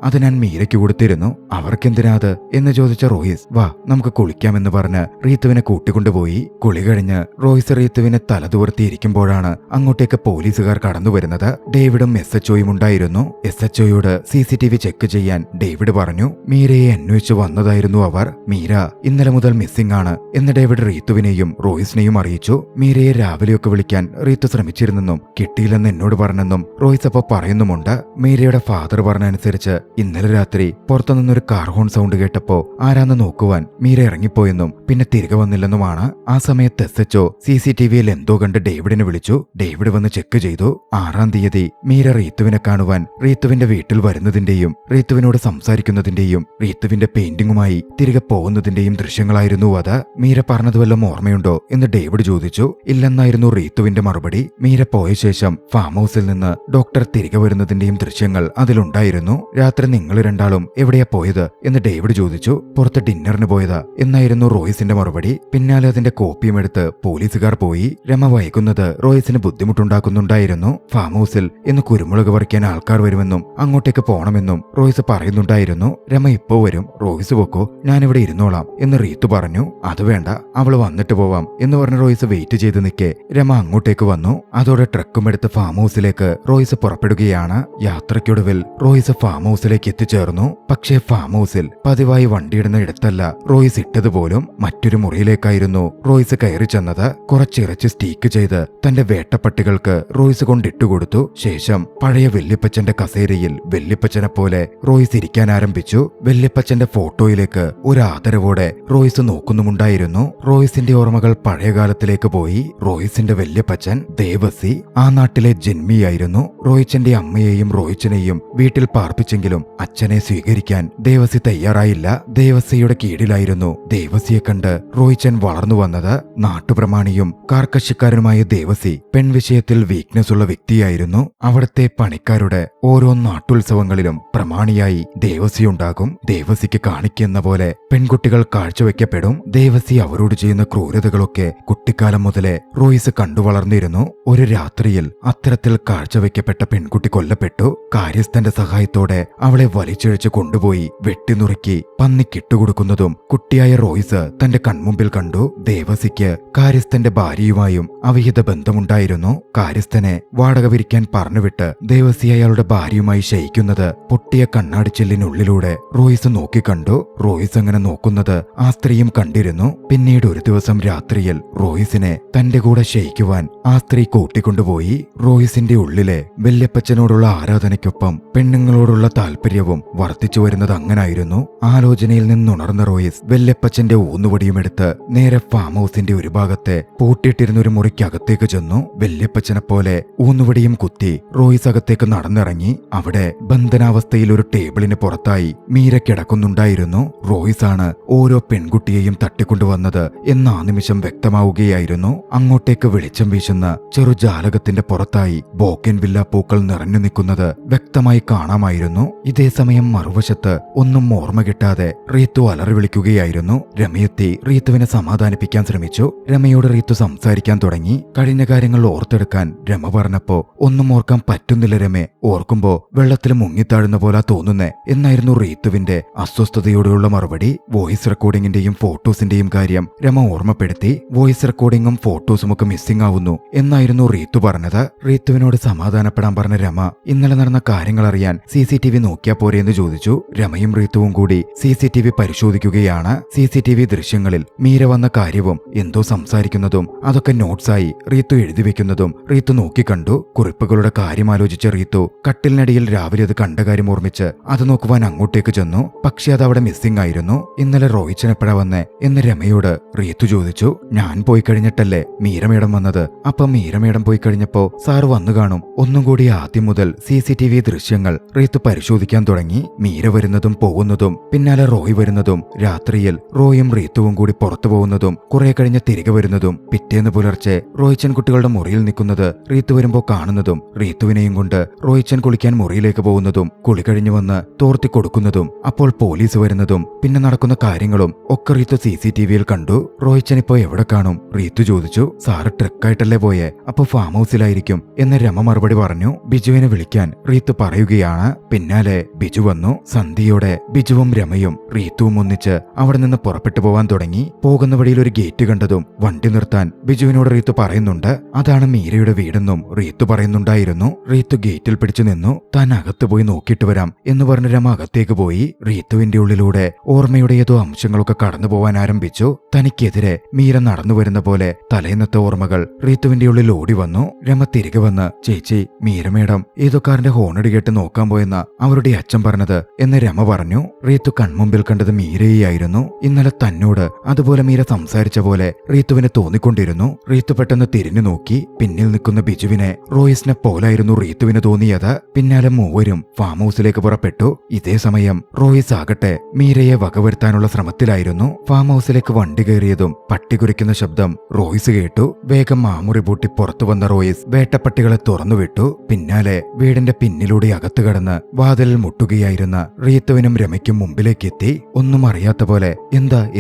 A: അത് ഞാൻ മീരയ്ക്ക് കൊടുത്തിരുന്നു. അവർക്കെന്തിനാ അത് എന്ന് ചോദിച്ച റോയ്സ്, വാ നമുക്ക് കുളിക്കാമെന്ന് പറഞ്ഞ് റീത്തുവിനെ കൂട്ടിക്കൊണ്ടുപോയി. കുളി കഴിഞ്ഞ് റോയ്സ് റീത്തുവിനെ തലതുവർത്തിയിരിക്കുമ്പോഴാണ് അങ്ങോട്ടേക്ക് പോലീസുകാർ കടന്നു വരുന്നത്. ഡേവിഡും SHOയും ഉണ്ടായിരുന്നു. SHOയോട് CCTV ചെക്ക് ചെയ്യാൻ ഡേവിഡ് പറഞ്ഞു. മീരയെ അന്വേഷിച്ചു വന്നതായിരുന്നു അവർ. മീര ഇന്നലെ മുതൽ മിസ്സിംഗ് ആണ് എന്ന് ഡേവിഡ് റീത്തുവിനെയും റോയ്സിനെയും അറിയിച്ചു. മീരയെ രാവിലെയൊക്കെ വിളിക്കാൻ റീത്തു ശ്രമിച്ചിരുന്നെന്നും കിട്ടിയില്ലെന്ന് എന്നോട് പറഞ്ഞെന്നും റോയ്സ് അപ്പോൾ പറയുന്നുമുണ്ട്. മീരയുടെ ഫാദർ പറഞ്ഞനുസരിച്ച് ഇന്നലെ രാത്രി പുറത്തുനിന്നൊരു കാർ ഹോൺ സൗണ്ട് കേട്ടപ്പോ ആരാന്ന് നോക്കുവാൻ മീര ഇറങ്ങിപ്പോയെന്നും പിന്നെ തിരികെ വന്നില്ലെന്നുമാണ്. ആ സമയത്ത് SHO CCTVയിൽ എന്തോ കണ്ട് ഡേവിഡിനെ വിളിച്ചു. ഡേവിഡ് വന്ന് ചെക്ക് ചെയ്തു. 6-ാം തീയതി മീര റീത്തുവിനെ കാണുവാൻ റീത്തുവിന്റെ വീട്ടിൽ വരുന്നതിന്റെയും റീത്തുവിനോട് സംസാരിക്കുന്നതിന്റെയും റീത്തുവിന്റെ പെയിന്റിങ്ങുമായി തിരികെ പോകുന്നതിന്റെയും ദൃശ്യങ്ങളായിരുന്നു അത്. മീര പറഞ്ഞത് വല്ലതും ഓർമ്മയുണ്ടോ എന്ന് ഡേവിഡ് ചോദിച്ചു. ഇല്ലെന്നായിരുന്നു റീത്തുവിന്റെ മറുപടി. മീര പോയ ശേഷം ഫാം ഹൗസിൽ നിന്ന് ഡോക്ടർ തിരികെ വരുന്നതിന്റെയും ദൃശ്യങ്ങൾ അതിലുണ്ടായിരുന്നു. രാത്രി നിങ്ങൾ രണ്ടാളും എവിടെ എവിടെയാ പോയത് എന്ന് ഡേവിഡ് ചോദിച്ചു. പുറത്ത് ഡിന്നറിന് പോയതാ എന്നായിരുന്നു റോയ്സിന്റെ മറുപടി. പിന്നാലെ അതിന്റെ കോപ്പിയും എടുത്ത് പോലീസുകാർ പോയി. രമ വൈകുന്നത് റോയ്സിന് ബുദ്ധിമുട്ടുണ്ടാക്കുന്നുണ്ടായിരുന്നു. ഫാം ഹൗസിൽ ഇന്ന് കുരുമുളക് പറിക്കാൻ ആൾക്കാർ വരുമെന്നും അങ്ങോട്ടേക്ക് പോണമെന്നും റോയ്സ് പറയുന്നുണ്ടായിരുന്നു. രമ ഇപ്പോ വരും, റോയ്സ് പൊക്കോ, ഞാനിവിടെ ഇരുന്നോളാം എന്ന് റീത്തു പറഞ്ഞു. അത് വേണ്ട, അവള് വന്നിട്ട് പോവാം എന്ന് പറഞ്ഞ് റോയ്സ് വെയിറ്റ് ചെയ്ത് നിൽക്കെ രമ അങ്ങോട്ടേക്ക് വന്നു. അതോടെ ട്രക്കും എടുത്ത് ഫാം ഹൗസിലേക്ക് റോയ്സ് പുറപ്പെടുകയാണ്. യാത്രയ്ക്കൊടുവിൽ റോയ്സ് ഫാം ഹൗസിലേക്ക് എത്തിച്ചേർന്നു. പക്ഷേ ഫാം ഹൗസിൽ പതിവായി വണ്ടിയിടുന്ന ഇടത്തല്ല റോയ്സ് ഇട്ടതുപോലും മറ്റൊരു മുറിയിലേക്കായിരുന്നു റോയ്സ് കയറി ചെന്നത്. കുറച്ചിറച്ചി സ്റ്റീക്ക് ചെയ്ത് തന്റെ വേട്ടപ്പട്ടികൾക്ക് റോയ്സ് കൊണ്ടിട്ടുകൊടുത്തു. ശേഷം പഴയ വല്യപ്പച്ചന്റെ കസേരയിൽ വല്യപ്പച്ചനെ പോലെ റോയ്സ് ഇരിക്കാൻ ആരംഭിച്ചു. വല്യപ്പച്ചന്റെ ഫോട്ടോയിലേക്ക് ഒരു ആദരവോടെ റോയ്സ് നോക്കുന്നുമുണ്ടായിരുന്നു. റോയ്സിന്റെ ഓർമ്മകൾ പഴയകാലത്തിലേക്ക് പോയി. റോയ്സിന്റെ വല്യപ്പച്ചൻ ദേവസി ആ നാട്ടിലെ ജന്മിയായിരുന്നു. റോയ്ച്ചന്റെ അമ്മയെയും റോയ്ച്ചനെയും വീട്ടിൽ പാർപ്പിച്ചെങ്കിലും അച്ഛനെ സ്വീകരിക്കാൻ ദേവസി തയ്യാറായില്ല. ദേവസിയുടെ കീഴിലായിരുന്നു ദേവസിയെ കണ്ട് റോയ്ച്ചൻ വളർന്നു വന്നത്. നാട്ടുപ്രമാണിയും കാർക്കശ്യക്കാരനുമായ ദേവസി പെൺവിഷയത്തിൽ വീക്ക്നെസ് ഉള്ള വ്യക്തിയായിരുന്നു. അവിടുത്തെ പണിക്കാരുടെ ഓരോ നാട്ടുത്സവങ്ങളിലും പ്രമാണിയായി ദേവസിയുണ്ടാകും. ദേവസിക്ക് കാണിക്കുന്ന പോലെ പെൺകുട്ടികൾ കാഴ്ചവെക്കപ്പെടും. ദേവസി അവരോട് ചെയ്യുന്ന ക്രൂരതകളൊക്കെ കുട്ടിക്കാലം മുതലേ റോയ്സ് കണ്ടു വളർന്നിരുന്നു. ഒരു രാത്രിയിൽ അത്തരത്തിൽ കാഴ്ചവെക്കപ്പെട്ട പെൺകുട്ടി കൊല്ലപ്പെട്ടു. കാര്യസ്ഥന്റെ സഹായത്തോടെ അവളെ വലിച്ചിഴച്ച് കൊണ്ടുപോയി വെട്ടിനുറുക്കി പന്നിക്കിട്ടുകൊടുക്കുന്നതും കുട്ടിയായ റോയ്സ് തന്റെ കൺമുമ്പിൽ കണ്ടു. ദേവസിക്ക് കാര്യസ്ഥന്റെ ഭാര്യയുമായും അവിഹിത ബന്ധമുണ്ടായിരുന്നു. കാര്യസ്ഥനെ വാടക വിരിക്കാൻ പറഞ്ഞുവിട്ട് ദേവസി അയാളുടെ ഭാര്യയുമായി ശയിക്കുന്നത് പൊട്ടിയ കണ്ണാടിച്ചില്ലിനുള്ളിലൂടെ റോയ്സ് നോക്കിക്കണ്ടു. റോയ്സ് അങ്ങനെ നോക്കുന്നത് ആ സ്ത്രീയും കണ്ടിരുന്നു. പിന്നീട് ഒരു ദിവസം രാത്രിയിൽ റോയ്സിനെ തന്റെ കൂടെ ശയിക്കുവാൻ ആ സ്ത്രീ കൂട്ടിക്കൊണ്ടുപോയി. റോയ്സിന്റെ ഉള്ളിലെ വല്യപ്പച്ചനോടുള്ള ആരാധനയ്ക്കൊപ്പം പെണ്ണുങ്ങളോടുള്ള താല്പര്യവും വർദ്ധിച്ചു വരുന്നത് അങ്ങനായിരുന്നു. ആലോചനയിൽ നിന്നുണർന്ന റോയ്സ് വല്യപ്പച്ചന്റെ ഊന്നുവടിയുമെടുത്ത് നേരെ ഫാം ഹൗസിന്റെ ഒരു ഭാഗത്തെ പൂട്ടിയിട്ടിരുന്ന ഒരു മുറിക്കകത്തേക്ക് ചെന്നു. വല്യപ്പച്ചനെ പോലെ ഊന്നുവടിയും കുത്തി റോയ്സ് അകത്തേക്ക് നടന്നിറങ്ങി. അവിടെ ബന്ധനാവസ്ഥയിൽ ഒരു ടേബിളിന് പുറത്തായി മീര കിടക്കുന്നുണ്ടായിരുന്നു. റോയ്സ് ആണ് ഓരോ പെൺകുട്ടിയെയും തട്ടിക്കൊണ്ടുവന്നത് എന്ന് ആ നിമിഷം വ്യക്തമാവുകയായിരുന്നു. അങ്ങോട്ടേക്ക് വെളിച്ചം വീശുന്ന ചെറുജാലകത്തിന്റെ പുറത്തായി ബോഗൻവില്ല പൂക്കൾ നിറഞ്ഞു നിൽക്കുന്നത് വ്യക്തമായി കാണാമായിരുന്നു. ഇതേ സമയം മറുവശത്ത് ഒന്നും ഓർമ്മ കിട്ടാതെ റീത്തു അലറി വിളിക്കുകയായിരുന്നു. രമയെത്തി റീത്തുവിനെ സമാധാനിപ്പിക്കാൻ ശ്രമിച്ചു. രമയോട് റീത്തു സംസാരിക്കാൻ തുടങ്ങി. കഴിഞ്ഞ കാര്യങ്ങൾ ഓർത്തെടുക്കാൻ രമ പറഞ്ഞപ്പോ ഒന്നും ഓർക്കാൻ പറ്റുന്നില്ല രമേ, ഓർക്കുമ്പോ വെള്ളത്തിൽ മുങ്ങിത്താഴുന്ന പോലെ തോന്നുന്നേ എന്നായിരുന്നു റീത്തുവിന്റെ അസ്വസ്ഥതയോടെയുള്ള മറുപടി. വോയിസ് റെക്കോർഡിംഗിന്റെയും ഫോട്ടോസിന്റെയും കാര്യം രമ ഓർമ്മപ്പെടുത്തി. വോയിസ് റെക്കോർഡിംഗും ഫോട്ടോസും ഒക്കെ മിസ്സിംഗ് ആവുന്നു എന്നായിരുന്നു റീത്തു പറഞ്ഞത്. റീത്തുവിനോട് സമാധാനപ്പെടാൻ പറഞ്ഞ രമ ഇന്നലെ നടന്ന കാര്യങ്ങൾ അറിയാൻ CCTV നോക്കിയാ പോരെ എന്ന് ചോദിച്ചു. രമയും റീത്തുവും കൂടി CCTV പരിശോധിക്കുകയാണ്. CCTV ദൃശ്യങ്ങളിൽ മീര വന്ന കാര്യവും എന്തോ സംസാരിക്കുന്നതും അതൊക്കെ നോട്ട്സായി റീത്തു എഴുതി വെക്കുന്നതും റീത്തു നോക്കിക്കണ്ടു. കുറിപ്പുകളുടെ കാര്യം ആലോചിച്ച റീത്തു കട്ടിലിനടിയിൽ രാവിലെ അത് കണ്ട കാര്യം ഓർമ്മിച്ച് അത് നോക്കുവാൻ അങ്ങോട്ടേക്ക് ചെന്നു. പക്ഷെ അത് അവിടെ മിസ്സിംഗ് ആയിരുന്നു. ഇന്നലെ റോയ്ച്ചൻ എപ്പോഴാ വന്നേ എന്ന് രമയോട് റീത്തു ചോദിച്ചു. ഞാൻ പോയി കഴിഞ്ഞിട്ടല്ലേ മീരമേടം വന്നത്. അപ്പം മീരമേടം പോയി കഴിഞ്ഞപ്പോ സാറ് വന്നു കാണും. ഒന്നും കൂടി ആദ്യം മുതൽ CCTV ദൃശ്യങ്ങൾ റീത്തു പരിശോധിക്കാൻ തുടങ്ങി. മീര വരുന്നതും പോകുന്നതും പിന്നാലെ റോയ് വരുന്നതും രാത്രിയിൽ റോയും റീത്തുവും കൂടി പുറത്തു പോകുന്നതും കുറെ കഴിഞ്ഞ് തിരികെ വരുന്നതും പിറ്റേന്ന് പുലർച്ചെ റോയ്ച്ചൻ കുട്ടികളുടെ മുറിയിൽ നിൽക്കുന്നത് റീത്തു വരുമ്പോ കാണുന്നതും റീത്തുവിനെയും കൊണ്ട് റോയ്ച്ചൻ കുളിക്കാൻ മുറിയിലേക്ക് പോകുന്നതും കുളി കഴിഞ്ഞു വന്ന് തോർത്തി കൊടുക്കുന്നതും അപ്പോൾ പോലീസ് വരുന്നതും പിന്നെ നടക്കുന്ന കാര്യങ്ങളും ഒക്കെ റീത്തു CCTVയിൽ കണ്ടു. റോയ്ച്ചൻ ഇപ്പോ എവിടെ കാണും റീത്തു ചോദിച്ചു. സാറ് ട്രക്കായിട്ടല്ലേ പോയേ, അപ്പൊ ഫാം ഹൗസിലായിരിക്കും എന്ന് രമ മറുപടി പറഞ്ഞു. ബിജുവിനെ വിളിക്കാൻ റീത്തു പറയുകയാണ്. പിന്നാലെ ബിജു വന്നു. സന്ധ്യയോടെ ബിജുവും രമയും റീത്തുവും ഒന്നിച്ച് അവിടെ നിന്ന് പുറപ്പെട്ടു പോവാൻ തുടങ്ങി. പോകുന്ന വഴിയിൽ ഒരു ഗേറ്റ് കണ്ടതും വണ്ടി നിർത്താൻ ബിജുവിനോട് റീത്തു പറയുന്നുണ്ട്. അതാണ് മീരയുടെ വീടെന്നും റീത്തു പറയുന്നുണ്ടായിരുന്നു. റീത്തു ഗേറ്റിൽ പിടിച്ചു നിന്നു. താൻ അകത്ത് പോയി നോക്കിയിട്ട് വരാം എന്ന് പറഞ്ഞ രമ അകത്തേക്ക് പോയി. റീത്തുവിന്റെ ഉള്ളിലൂടെ ഓർമ്മയുടെ ഏതോ അംശങ്ങളൊക്കെ കടന്നു പോവാൻ ആരംഭിച്ചു. തനിക്കെതിരെ മീര നടന്നു വരുന്ന പോലെ തലേന്നത്തെ ഓർമ്മകൾ റീത്തുവിന്റെ ഉള്ളിൽ ഓടി വന്നു. രമ തിരികെ വന്ന് ചേച്ചി മീര മേഡം ഏതോ കാറിന്റെ ഹോണടി കേട്ട് നോക്കാൻ പോയെന്ന അവരുടെ അച്ഛൻ പറഞ്ഞത് എന്ന് രമ പറഞ്ഞു. റീത്തു കൺമുമ്പിൽ കണ്ടത് മീരയായിരുന്നു. ഇന്നലെ തന്നോട് അതുപോലെ മീര സംസാരിച്ച പോലെ റീത്തുവിന് തോന്നിക്കൊണ്ടിരുന്നു. റീത്തു പെട്ടെന്ന് തിരിഞ്ഞു നോക്കി. പിന്നിൽ നിൽക്കുന്ന ബിജുവിനെ റോയ്സിനെ പോലായിരുന്നു റീത്തുവിന് തോന്നിയത്. പിന്നാലെ മൂവരും ഫാം ഹൗസിലേക്ക് പുറപ്പെട്ടു. ഇതേ സമയം റോയ്സ് ആകട്ടെ മീരയെ വകവരുത്താനുള്ള ശ്രമത്തിലായിരുന്നു. ഫാം ഹൗസിലേക്ക് വണ്ടി കയറിയതും പട്ടി കുരയ്ക്കുന്ന ശബ്ദം റോയ്സ് കേട്ടു. വേഗം മാമുറി പൂട്ടി പുറത്തു വന്ന റോയ്സ് വേട്ടപ്പട്ടികളെ തുറന്നുവിട്ടു. പിന്നാലെ വീടിന്റെ പിന്നിലൂടെ അകത്തു കടന്ന് വാതിലിൽ മുട്ടുകയായിരുന്ന റീത്തുവിനും രമയ്ക്കും മുമ്പിലേക്കെത്തി. ഒന്നും അറിയാത്ത പോലെ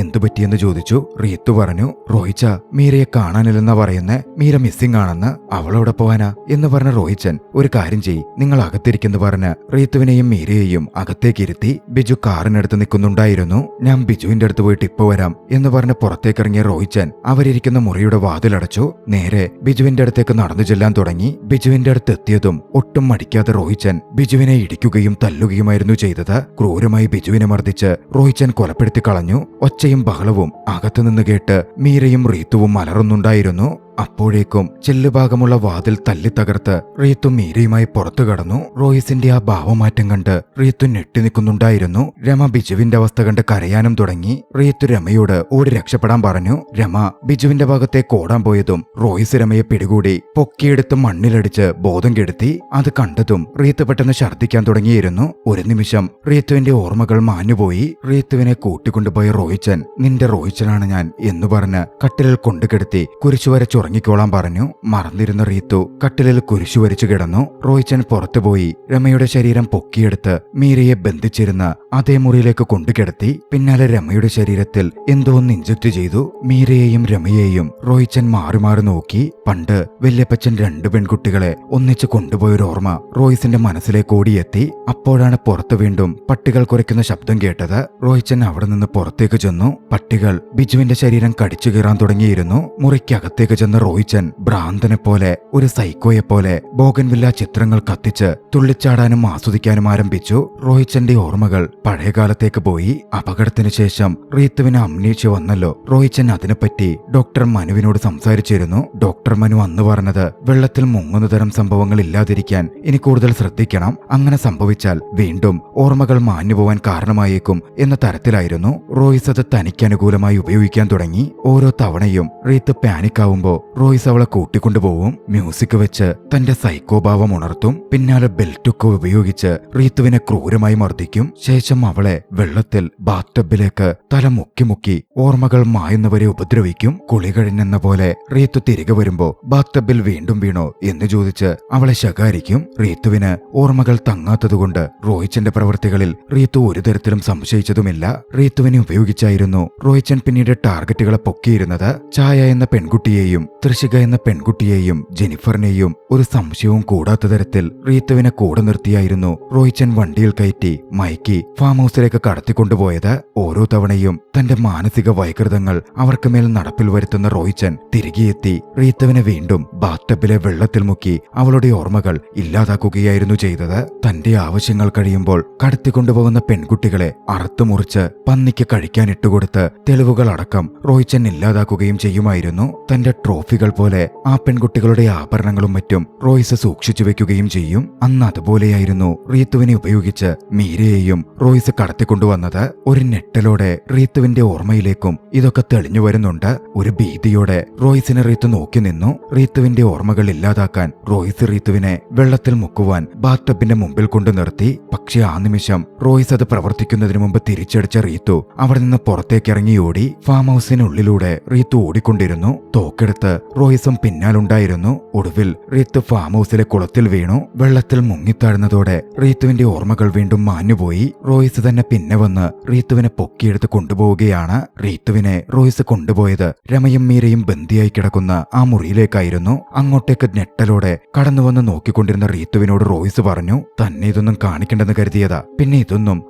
A: എന്തു പറ്റിയെന്ന് ചോദിച്ചു. റീത്തു പറഞ്ഞു, റോയിച്ച മീരയെ കാണാനില്ലെന്നാ പറയുന്നേ, മീര മിസ്സിംഗ് ആണെന്ന്. അവളവിടെ പോവാനാ എന്ന് പറഞ്ഞ റോയിച്ചൻ, ഒരു കാര്യം ചെയ്യ്, നിങ്ങൾ അകത്തിരിക്കെന്ന് പറഞ്ഞ് റീത്തുവിനെയും മീരയെയും അകത്തേക്കിരുത്തി. ബിജു കാറിനടുത്ത് നിൽക്കുന്നുണ്ടായിരുന്നു. ഞാൻ ബിജുവിന്റെ അടുത്ത് പോയിട്ട് ഇപ്പൊ വരാം എന്ന് പറഞ്ഞ് പുറത്തേക്കിറങ്ങിയ റോയിച്ചൻ അവരിയ്ക്കുന്ന മുറിയുടെ വാതിലടച്ചു. നേരെ ബിജുവിന്റെ അടുത്തേക്ക് നടന്നു ചെല്ലാൻ തുടങ്ങി. ബിജുവിന്റെ അടുത്ത് എത്തിയതും ഒട്ടും മടിക്കാതെ റോയിച്ചൻ ബിജുവിനെ ഇടിക്കുകയും തല്ലുകയുമായിരുന്നു ചെയ്തത്. ക്രൂരമായി ബിജുവിനെ മർദ്ദിച്ച് റോയിച്ചൻ കൊലപ്പെടുത്തി കളഞ്ഞു. ഒച്ചയും ബഹളവും അകത്തുനിന്ന് കേട്ട് മീരയും റീത്തുവും അലറുന്നുണ്ടായിരുന്നു. അപ്പോഴേക്കും ചെല്ലുഭാഗമുള്ള വാതിൽ തല്ലി തകർത്ത് റീത്തു മീരയുമായി പുറത്തു കടന്നു. റോയിസിന്റെ ആ ഭാവമാറ്റം കണ്ട് റീത്തു ഞെട്ടി നിൽക്കുന്നുണ്ടായിരുന്നു. രമ ബിജുവിന്റെ അവസ്ഥ കണ്ട് കരയാനും തുടങ്ങി. റീത്തു രമയോട് ഓടി രക്ഷപ്പെടാൻ പറഞ്ഞു. രമ ബിജുവിന്റെ ഭാഗത്തേക്ക് ഓടാൻ പോയതും റോയിസ് രമയെ പിടികൂടി പൊക്കിയെടുത്ത് മണ്ണിലടിച്ച് ബോധം കെടുത്തി. അത് കണ്ടതും റീത്ത് പെട്ടെന്ന് ഛർദ്ദിക്കാൻ തുടങ്ങിയിരുന്നു. ഒരു നിമിഷം റീത്തുവിന്റെ ഓർമ്മകൾ മാഞ്ഞുപോയി. റീത്തുവിനെ കൂട്ടിക്കൊണ്ടുപോയ റോയിച്ചൻ, നിന്റെ റോയിച്ചനാണ് ഞാൻ എന്ന് പറഞ്ഞ് കട്ടിലിൽ കൊണ്ടുകിടത്തി കുരിശുവര ഉറങ്ങിക്കോളാൻ പറഞ്ഞു. മറന്നിരുന്ന റീത്തു കട്ടിലിൽ കുരിശു വരച്ചു കിടന്നു. റോയിച്ചൻ പുറത്തുപോയി രമയുടെ ശരീരം പൊക്കിയെടുത്ത് മീരയെ ബന്ധിച്ചിരുന്ന അതേ മുറിയിലേക്ക് കൊണ്ടുകിടത്തി. പിന്നാലെ രമയുടെ ശരീരത്തിൽ എന്തോ ഒന്ന് ഇഞ്ചക്ട് ചെയ്തു. മീരയെയും രമയെയും റോയിച്ചൻ മാറി മാറി നോക്കി. പണ്ട് വല്യപ്പച്ചൻ 2 പെൺകുട്ടികളെ ഒന്നിച്ചു കൊണ്ടുപോയൊരു ഓർമ്മ റോയിസിന്റെ മനസ്സിലേക്ക് ഓടിയെത്തി. അപ്പോഴാണ് പുറത്തു വീണ്ടും പട്ടികൾ കുരയ്ക്കുന്ന ശബ്ദം കേട്ടത്. റോയിച്ചൻ അവിടെ നിന്ന് പുറത്തേക്ക് ചെന്നു. പട്ടികൾ ബിജുവിന്റെ ശരീരം കടിച്ചു കീറാൻ തുടങ്ങിയിരുന്നു. മുറിക്കകത്തേക്ക് ചെന്ന റോയിച്ചൻ ഭ്രാന്തനെ പോലെ, ഒരു സൈക്കോയെ പോലെ ബോഗൻവില്ല ചിത്രങ്ങൾ കത്തിച്ച് തുള്ളിച്ചാടാനും ആസ്വദിക്കാനും ആരംഭിച്ചു. റോയിച്ചന്റെ ഓർമ്മകൾ പഴയകാലത്തേക്ക് പോയി. അപകടത്തിന് ശേഷം റീത്തുവിന് അമ്നീഷ്യ വന്നല്ലോ. റോയിച്ചൻ അതിനെപ്പറ്റി ഡോക്ടർ മനുവിനോട് സംസാരിച്ചിരുന്നു. ഡോക്ടർ മനു അന്ന് പറഞ്ഞത് വെള്ളത്തിൽ മുങ്ങുന്ന തരം സംഭവങ്ങൾ ഇല്ലാതിരിക്കാൻ ഇനി കൂടുതൽ ശ്രദ്ധിക്കണം. അങ്ങനെ സംഭവിച്ചാൽ വീണ്ടും ഓർമ്മകൾ മാഞ്ഞുപോവാൻ കാരണമായേക്കും എന്ന തരത്തിലായിരുന്നു. റോയിസ് അത് തനിക്ക് അനുകൂലമായി ഉപയോഗിക്കാൻ തുടങ്ങി. ഓരോ തവണയും റീത്ത് പാനിക്കാവുമ്പോ റോയിസ് അവളെ കൂട്ടിക്കൊണ്ടുപോവും. മ്യൂസിക് വെച്ച് തന്റെ സൈക്കോഭാവം ഉണർത്തും. പിന്നാലെ ബെൽറ്റൊക്കെ ഉപയോഗിച്ച് റീത്തുവിനെ ക്രൂരമായി മർദ്ദിക്കും. ശേഷം അവളെ വെള്ളത്തിൽ ബാത്ടബിലേക്ക് തല മുക്കി മുക്കി ഓർമ്മകൾ മായുന്നവരെ ഉപദ്രവിക്കും. കുളി കഴിഞ്ഞെന്ന പോലെ റീത്തു തിരികെ വരുമ്പോ ബാത്ടബിൽ വീണ്ടും വീണോ എന്ന് ചോദിച്ച് അവളെ ശകാരിക്കും. റീത്തുവിന് ഓർമ്മകൾ തങ്ങാത്തതുകൊണ്ട് റോയിച്ചന്റെ പ്രവൃത്തികളിൽ റീത്തു ഒരു തരത്തിലും സംശയിച്ചതുമില്ല. റീത്തുവിനെ ഉപയോഗിച്ചായിരുന്നു റോയിച്ചൻ പിന്നീട് ടാർഗറ്റുകളെ പൊക്കിയിരുന്നത്. ചായ എന്ന പെൺകുട്ടിയെയും തൃഷിക എന്ന പെൺകുട്ടിയെയും ജെനിഫറിനെയും ഒരു സംശയവും കൂടാത്ത തരത്തിൽ റീത്തുവിനെ കൂടെ നിർത്തിയായിരുന്നു റോയിച്ചൻ വണ്ടിയിൽ കയറ്റി മയക്കി ഫാം ഹൗസിലേക്ക് കടത്തിക്കൊണ്ടുപോയത്. ഓരോ തവണയും തന്റെ മാനസിക വൈകൃതങ്ങൾ അവർക്ക് മേൽ നടപ്പിൽ വരുത്തുന്ന റോയിച്ചൻ തിരികെയെത്തി റീത്തുവിനെ വീണ്ടും ബാത്ടബിലെ വെള്ളത്തിൽ മുക്കി അവളുടെ ഓർമ്മകൾ ഇല്ലാതാക്കുകയായിരുന്നു ചെയ്തത്. തന്റെ ആവശ്യങ്ങൾ കഴിയുമ്പോൾ കടത്തിക്കൊണ്ടുപോകുന്ന പെൺകുട്ടികളെ അറുത്തുമുറിച്ച് പന്നിക്ക് കഴിക്കാൻ ഇട്ടുകൊടുത്ത് തെളിവുകളടക്കം റോയിച്ചൻ ഇല്ലാതാക്കുകയും ചെയ്യുമായിരുന്നു. തന്റെ ട്രോഫികൾ പോലെ ആ പെൺകുട്ടികളുടെ ആഭരണങ്ങളും മറ്റും റോയിസ് സൂക്ഷിച്ചു വെക്കുകയും ചെയ്യും. അന്ന് അതുപോലെയായിരുന്നു റീത്തുവിനെ ഉപയോഗിച്ച് മീരയെയും റോയിസ് കടത്തിക്കൊണ്ടുവന്നത്. ഒരു ഞെട്ടലോടെ റീത്തുവിന്റെ ഓർമ്മയിലേക്കും ഇതൊക്കെ തെളിഞ്ഞു വരുന്നുണ്ട്. ഒരു ഭീതിയോടെ റോയിസിനെ റീത്തു നോക്കി നിന്നു. റീത്തുവിന്റെ ഓർമ്മകൾ ഇല്ലാതാക്കാൻ റോയിസ് റീത്തുവിനെ വെള്ളത്തിൽ മുക്കുവാൻ ബാത്ടബിന്റെ മുമ്പിൽ കൊണ്ടു നിർത്തി. പക്ഷെ ആ നിമിഷം റോയിസ് അത് പ്രവർത്തിക്കുന്നതിന് മുമ്പ് തിരിച്ചടിച്ച റീത്തു അവിടെ നിന്ന് പുറത്തേക്കിറങ്ങി ഓടി. ഫാം ഹൗസിനുള്ളിലൂടെ റീത്തു ഓടിക്കൊണ്ടിരുന്നു. തോക്കെടുത്ത് റോയിസും പിന്നാലുണ്ടായിരുന്നു. ഒടുവിൽ റീത്ത് ഫാം ഹൗസിലെ കുളത്തിൽ വീണു. വെള്ളത്തിൽ മുങ്ങിത്താഴ്ന്നതോടെ റീത്തുവിന്റെ ഓർമ്മകൾ വീണ്ടും മാഞ്ഞുപോയി. റോയിസ് തന്നെ പിന്നെ വന്ന് റീത്തുവിനെ പൊക്കിയെടുത്ത് കൊണ്ടുപോവുകയാണ്. റീത്തുവിനെ റോയിസ് കൊണ്ടുപോയത് രമയും മീരയും ബന്ദിയായി കിടക്കുന്ന ആ മുറിയിലേക്കായിരുന്നു. അങ്ങോട്ടേക്ക് ഞെട്ടലോടെ കടന്നുവന്ന് നോക്കിക്കൊണ്ടിരുന്ന റീത്തുവിനോട് റോയിസ് പറഞ്ഞു, തന്നെ ഇതൊന്നും കാണിക്കേണ്ടെന്ന് കരുതിയതാ. പിന്നെ ഇതൊന്നും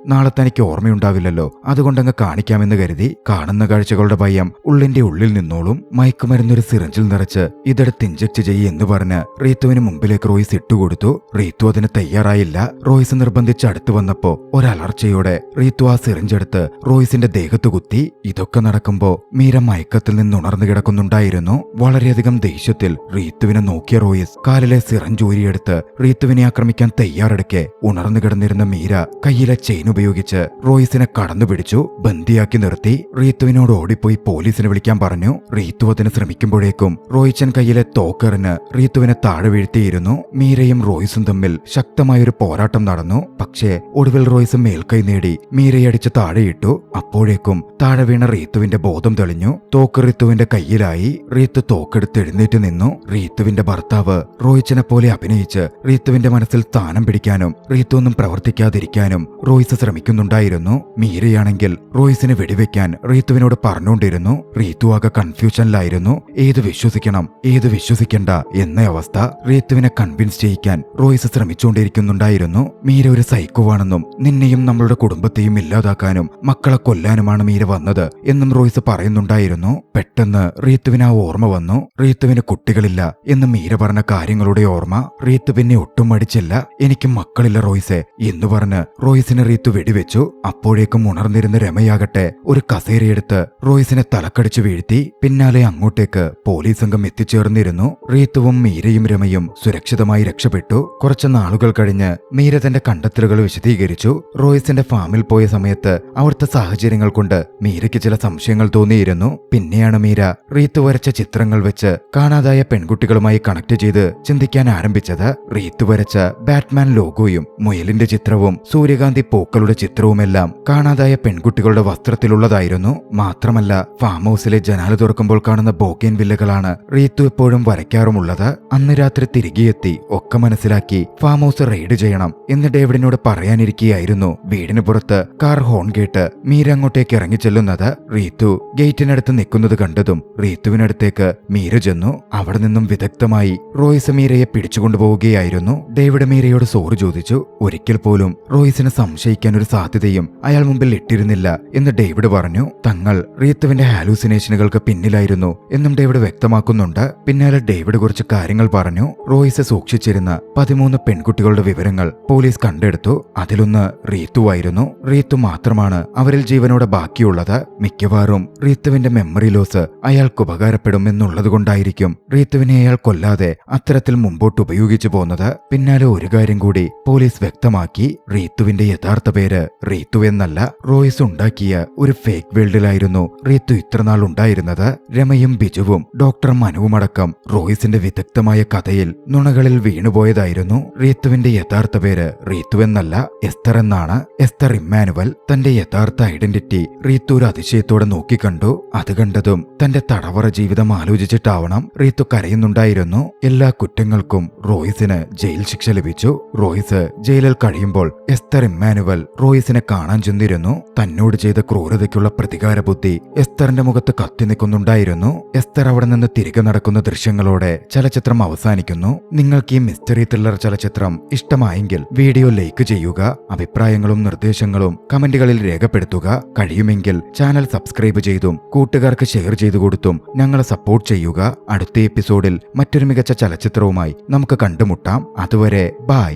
A: നാളെ തനിക്ക് ഓർമ്മയുണ്ടാവില്ലല്ലോ, അതുകൊണ്ടങ്ങ് കാണിക്കാമെന്ന് കരുതി. കാണുന്ന കാഴ്ചകളുടെ ഭയം ഉള്ളിന്റെ ഉള്ളിൽ നിന്നോളും. മയക്കുമരുന്നൊരു സിറിഞ്ചിൽ നിറച്ച് ഇതെടുത്ത് ഇഞ്ചക്ട് ചെയ്യ് എന്ന് പറഞ്ഞ് റീത്തുവിന് മുമ്പിലേക്ക് റോയിസ് ഇട്ടുകൊടുത്തു. റീത്തു അതിന് തയ്യാറായില്ല. റോയിസ് നിർബന്ധിച്ച് അടുത്തു വന്നപ്പോ ഒരലർച്ചയോടെ റീത്തു ആ സിറിഞ്ചെടുത്ത് റോയിസിന്റെ ദേഹത്ത് കുത്തി. ഇതൊക്കെ നടക്കുമ്പോ മീര മയക്കത്തിൽ നിന്ന് ഉണർന്നു കിടക്കുന്നുണ്ടായിരുന്നു. വളരെയധികം ദേഷ്യത്തിൽ റീത്തുവിനെ നോക്കിയ റോയിസ് കാലിലെ സിറിഞ്ച് ഊരിയെടുത്ത് റീത്തുവിനെ ആക്രമിക്കാൻ തയ്യാറെടുക്കെ ഉണർന്നു കിടന്നിരുന്ന മീര കയ്യിലെ ചെയിൻ ഉപയോഗിച്ച് റോയിസിനെ കടന്നുപിടിച്ചു ബന്ദിയാക്കി നിർത്തി. റീത്തുവിനോട് ഓടിപ്പോയി പോലീസിനെ വിളിക്കാൻ പറഞ്ഞു. റീത്തു അതിന് ശ്രമിക്കുമ്പോഴേക്കും നിന്നും റോയിച്ചൻ കയ്യിലെ തോക്കെറിഞ്ഞ് റീത്തുവിനെ താഴെ വീഴ്ത്തിയിരുന്നു. മീരയും റോയ്സും തമ്മിൽ ശക്തമായൊരു പോരാട്ടം നടന്നു. പക്ഷേ ഒടുവിൽ റോയ്സ് മേൽക്കൈ നേടി മീരയെ അടിച്ച് താഴെയിട്ടു. അപ്പോഴേക്കും താഴെ വീണ റീത്തുവിന്റെ ബോധം തെളിഞ്ഞു. തോക്ക് റീത്തുവിന്റെ കയ്യിലായി. റീത്ത് തോക്കെടുത്ത് എഴുന്നേറ്റ് നിന്നു. റീത്തുവിന്റെ ഭർത്താവ് റോയ്ച്ചനെ പോലെ അഭിനയിച്ച് റീത്തുവിന്റെ മനസ്സിൽ സ്ഥാനം പിടിക്കാനും റീത്തു ഒന്നും പ്രവർത്തിക്കാതിരിക്കാനും റോയ്സ് ശ്രമിക്കുന്നുണ്ടായിരുന്നു. മീരയാണെങ്കിൽ റോയ്സിനെ വെടിവെക്കാൻ റീത്തുവിനോട് പറഞ്ഞുകൊണ്ടിരുന്നു. റീത്തു ആകെ കൺഫ്യൂഷനിലായിരുന്നു. ഏത് വിശ്വസിക്കണം ഏത് വിശ്വസിക്കണ്ട എന്ന അവസ്ഥ. റീത്തുവിനെ കൺവിൻസ് ചെയ്യിക്കാൻ റോയ്സ് ശ്രമിച്ചുകൊണ്ടിരിക്കുന്നുണ്ടായിരുന്നു. മീര ഒരു സൈക്കോവാണെന്നും നിന്നെയും നമ്മളുടെ കുടുംബത്തെയും ഇല്ലാതാക്കാനും മക്കളെ കൊല്ലാനുമാണ് മീര വന്നത് എന്നും റോയ്സ് പറയുന്നുണ്ടായിരുന്നു. പെട്ടെന്ന് റീത്തുവിന് ആ ഓർമ്മ വന്നു. റീത്തുവിന് കുട്ടികളില്ല എന്ന് മീര പറഞ്ഞ കാര്യങ്ങളുടെ ഓർമ്മ. റീത്ത് പിന്നെ ഒട്ടും മടിച്ചില്ല. എനിക്ക് മക്കളില്ല റോയ്സെ എന്ന് പറഞ്ഞ് റോയ്സിനെ റീത്തു വെടിവെച്ചു. അപ്പോഴേക്കും ഉണർന്നിരുന്ന രമയാകട്ടെ ഒരു കസേരയെടുത്ത് റോയ്സിനെ തലക്കടിച്ചു വീഴ്ത്തി. പിന്നാലെ അങ്ങോട്ടേക്ക് പോലീസ് സംഘം എത്തിച്ചേർന്നിരുന്നു. റീത്തുവും മീരയും രമയും സുരക്ഷിതമായി രക്ഷപ്പെട്ടു. കുറച്ചു നാളുകൾ കഴിഞ്ഞ് മീര തന്റെ കണ്ടെത്തലുകൾ വിശദീകരിച്ചു. റോയ്സിന്റെ ഫാമിൽ പോയ സമയത്ത് അവിടുത്തെ സാഹചര്യങ്ങൾ കൊണ്ട് മീരയ്ക്ക് ചില സംശയങ്ങൾ തോന്നിയിരുന്നു. പിന്നെയാണ് മീര റീത്തു വരച്ച ചിത്രങ്ങൾ വെച്ച് കാണാതായ പെൺകുട്ടികളുമായി കണക്ട് ചെയ്ത് ചിന്തിക്കാൻ ആരംഭിച്ചത്. റീത്തു വരച്ച ബാറ്റ്മാൻ ലോഗോയും മുയലിന്റെ ചിത്രവും സൂര്യകാന്തി പൂക്കളുടെ ചിത്രവുമെല്ലാം കാണാതായ പെൺകുട്ടികളുടെ വസ്ത്രത്തിലുള്ളതായിരുന്നു. മാത്രമല്ല ഫാം ഹൗസിലെ ജനാല തുറക്കുമ്പോൾ കാണുന്ന ബോഗൻ വില്ലകളാണ് റീത്തു എപ്പോഴും വരയ്ക്കാറുമുള്ളത്. അന്ന് രാത്രി തിരികെ എത്തി ഒക്കെ മനസ്സിലാക്കി ഫാം ഹൗസ് റെയ്ഡ് ചെയ്യണം എന്ന് ഡേവിഡിനോട് പറയാനിരിക്കുകയായിരുന്നു. വീടിന് പുറത്ത് കാർ ഹോൺ കേട്ട് മീര അങ്ങോട്ടേക്ക് ഇറങ്ങിച്ചെല്ലുന്നത്. റീത്തു ഗേറ്റിനടുത്ത് നിൽക്കുന്നത് കണ്ടതും റീത്തുവിനടുത്തേക്ക് മീര ചെന്നു. അവിടെ നിന്നും വിദഗ്ധമായി റോയ്സ് മീരയെ പിടിച്ചുകൊണ്ടുപോവുകയായിരുന്നു. ഡേവിഡ് മീരയോട് സോറി ചോദിച്ചു. ഒരിക്കൽ പോലും റോയ്സിനെ സംശയിക്കാൻ ഒരു സാധ്യതയും അയാൾ മുമ്പിൽ ഇട്ടിരുന്നില്ല എന്ന് ഡേവിഡ് പറഞ്ഞു. തങ്ങൾ റീത്തുവിന്റെ ഹാലൂസിനേഷനുകൾക്ക് പിന്നിലായിരുന്നു എന്നും ഡേവിഡ് വ്യക്തമാക്കുന്നുണ്ട്. പിന്നാലെ ഡേവിഡ് കുറച്ച് കാര്യങ്ങൾ പറഞ്ഞു. റോയ്സ് സൂക്ഷിച്ചിരുന്ന 13 പെൺകുട്ടികളുടെ വിവരങ്ങൾ പോലീസ് കണ്ടെടുത്തു. അതിലൊന്ന് റീത്തുവായിരുന്നു. റീത്തു മാത്രമാണ് അവരിൽ ജീവനോടെ ബാക്കിയുള്ളത്. മിക്കവാറും റീത്തുവിന്റെ മെമ്മറി ലോസ് അയാൾക്ക് ഉപകാരപ്പെടും എന്നുള്ളതുകൊണ്ടായിരിക്കും റീത്തുവിനെ അയാൾ കൊല്ലാതെ അത്തരത്തിൽ മുമ്പോട്ട് ഉപയോഗിച്ചു പോന്നത്. പിന്നാലെ ഒരു കാര്യം കൂടി പോലീസ് വ്യക്തമാക്കി. റീത്തുവിന്റെ യഥാർത്ഥ പേര് റീത്തു എന്നല്ല, റോയ്സ് ഉണ്ടാക്കിയ ഒരു ഫേക്ക് വേൾഡിലായിരുന്നു റീത്തു ഇത്രനാൾ ഉണ്ടായിരുന്നത്. രമയും ബിജുവും ഡോക്ടർ മനുവുമടക്കം റോയ്സിന്റെ വിദഗ്ധമായ കഥയിൽ നുണകളിൽ വീണുപോയതായിരുന്നു. റീത്തുവിന്റെ യഥാർത്ഥ പേര് റീത്തു എന്നല്ല, എസ്തർ എന്നാണ്. എസ്തർ ഇമ്മാനുവൽ. തന്റെ യഥാർത്ഥ ഐഡന്റിറ്റി റീത്തു ഒരു അതിശയത്തോടെ നോക്കിക്കണ്ടു. അത് കണ്ടതും തന്റെ തടവറ ജീവിതം ആലോചിച്ചിട്ടാവണം റീത്തു കരയുന്നുണ്ടായിരുന്നു. എല്ലാ കുറ്റങ്ങൾക്കും റോയ്സിന് ജയിൽ ശിക്ഷ ലഭിച്ചു. റോയ്സ് ജയിലിൽ കഴിയുമ്പോൾ എസ്തർ ഇമ്മാനുവൽ റോയ്സിനെ കാണാൻ ചെന്നിരുന്നു. തന്നോട് ചെയ്ത ക്രൂരതയ്ക്കുള്ള പ്രതികാര ബുദ്ധി എസ്തറിന്റെ മുഖത്ത് കത്തി നിൽക്കുന്നുണ്ടായിരുന്നു. എസ്തർ അവിടെ നിന്ന് തിരികെ നടക്കുന്ന ദൃശ്യങ്ങളോടെ ചലച്ചിത്രം അവസാനിക്കുന്നു. നിങ്ങൾക്ക് ഈ മിസ്റ്ററി ത്രില്ലർ ചലച്ചിത്രം ഇഷ്ടമായെങ്കിൽ വീഡിയോ ലൈക്ക് ചെയ്യുക. അഭിപ്രായങ്ങളും നിർദ്ദേശങ്ങളും കമന്റുകളിൽ രേഖപ്പെടുത്തുക. കഴിയുമെങ്കിൽ ചാനൽ സബ്സ്ക്രൈബ് ചെയ്തും കൂട്ടുകാർക്ക് ഷെയർ ചെയ്തു കൊടുത്തും ഞങ്ങളെ സപ്പോർട്ട് ചെയ്യുക. അടുത്ത എപ്പിസോഡിൽ മറ്റൊരു മികച്ച ചലച്ചിത്രവുമായി നമുക്ക് കണ്ടുമുട്ടാം. അതുവരെ ബൈ.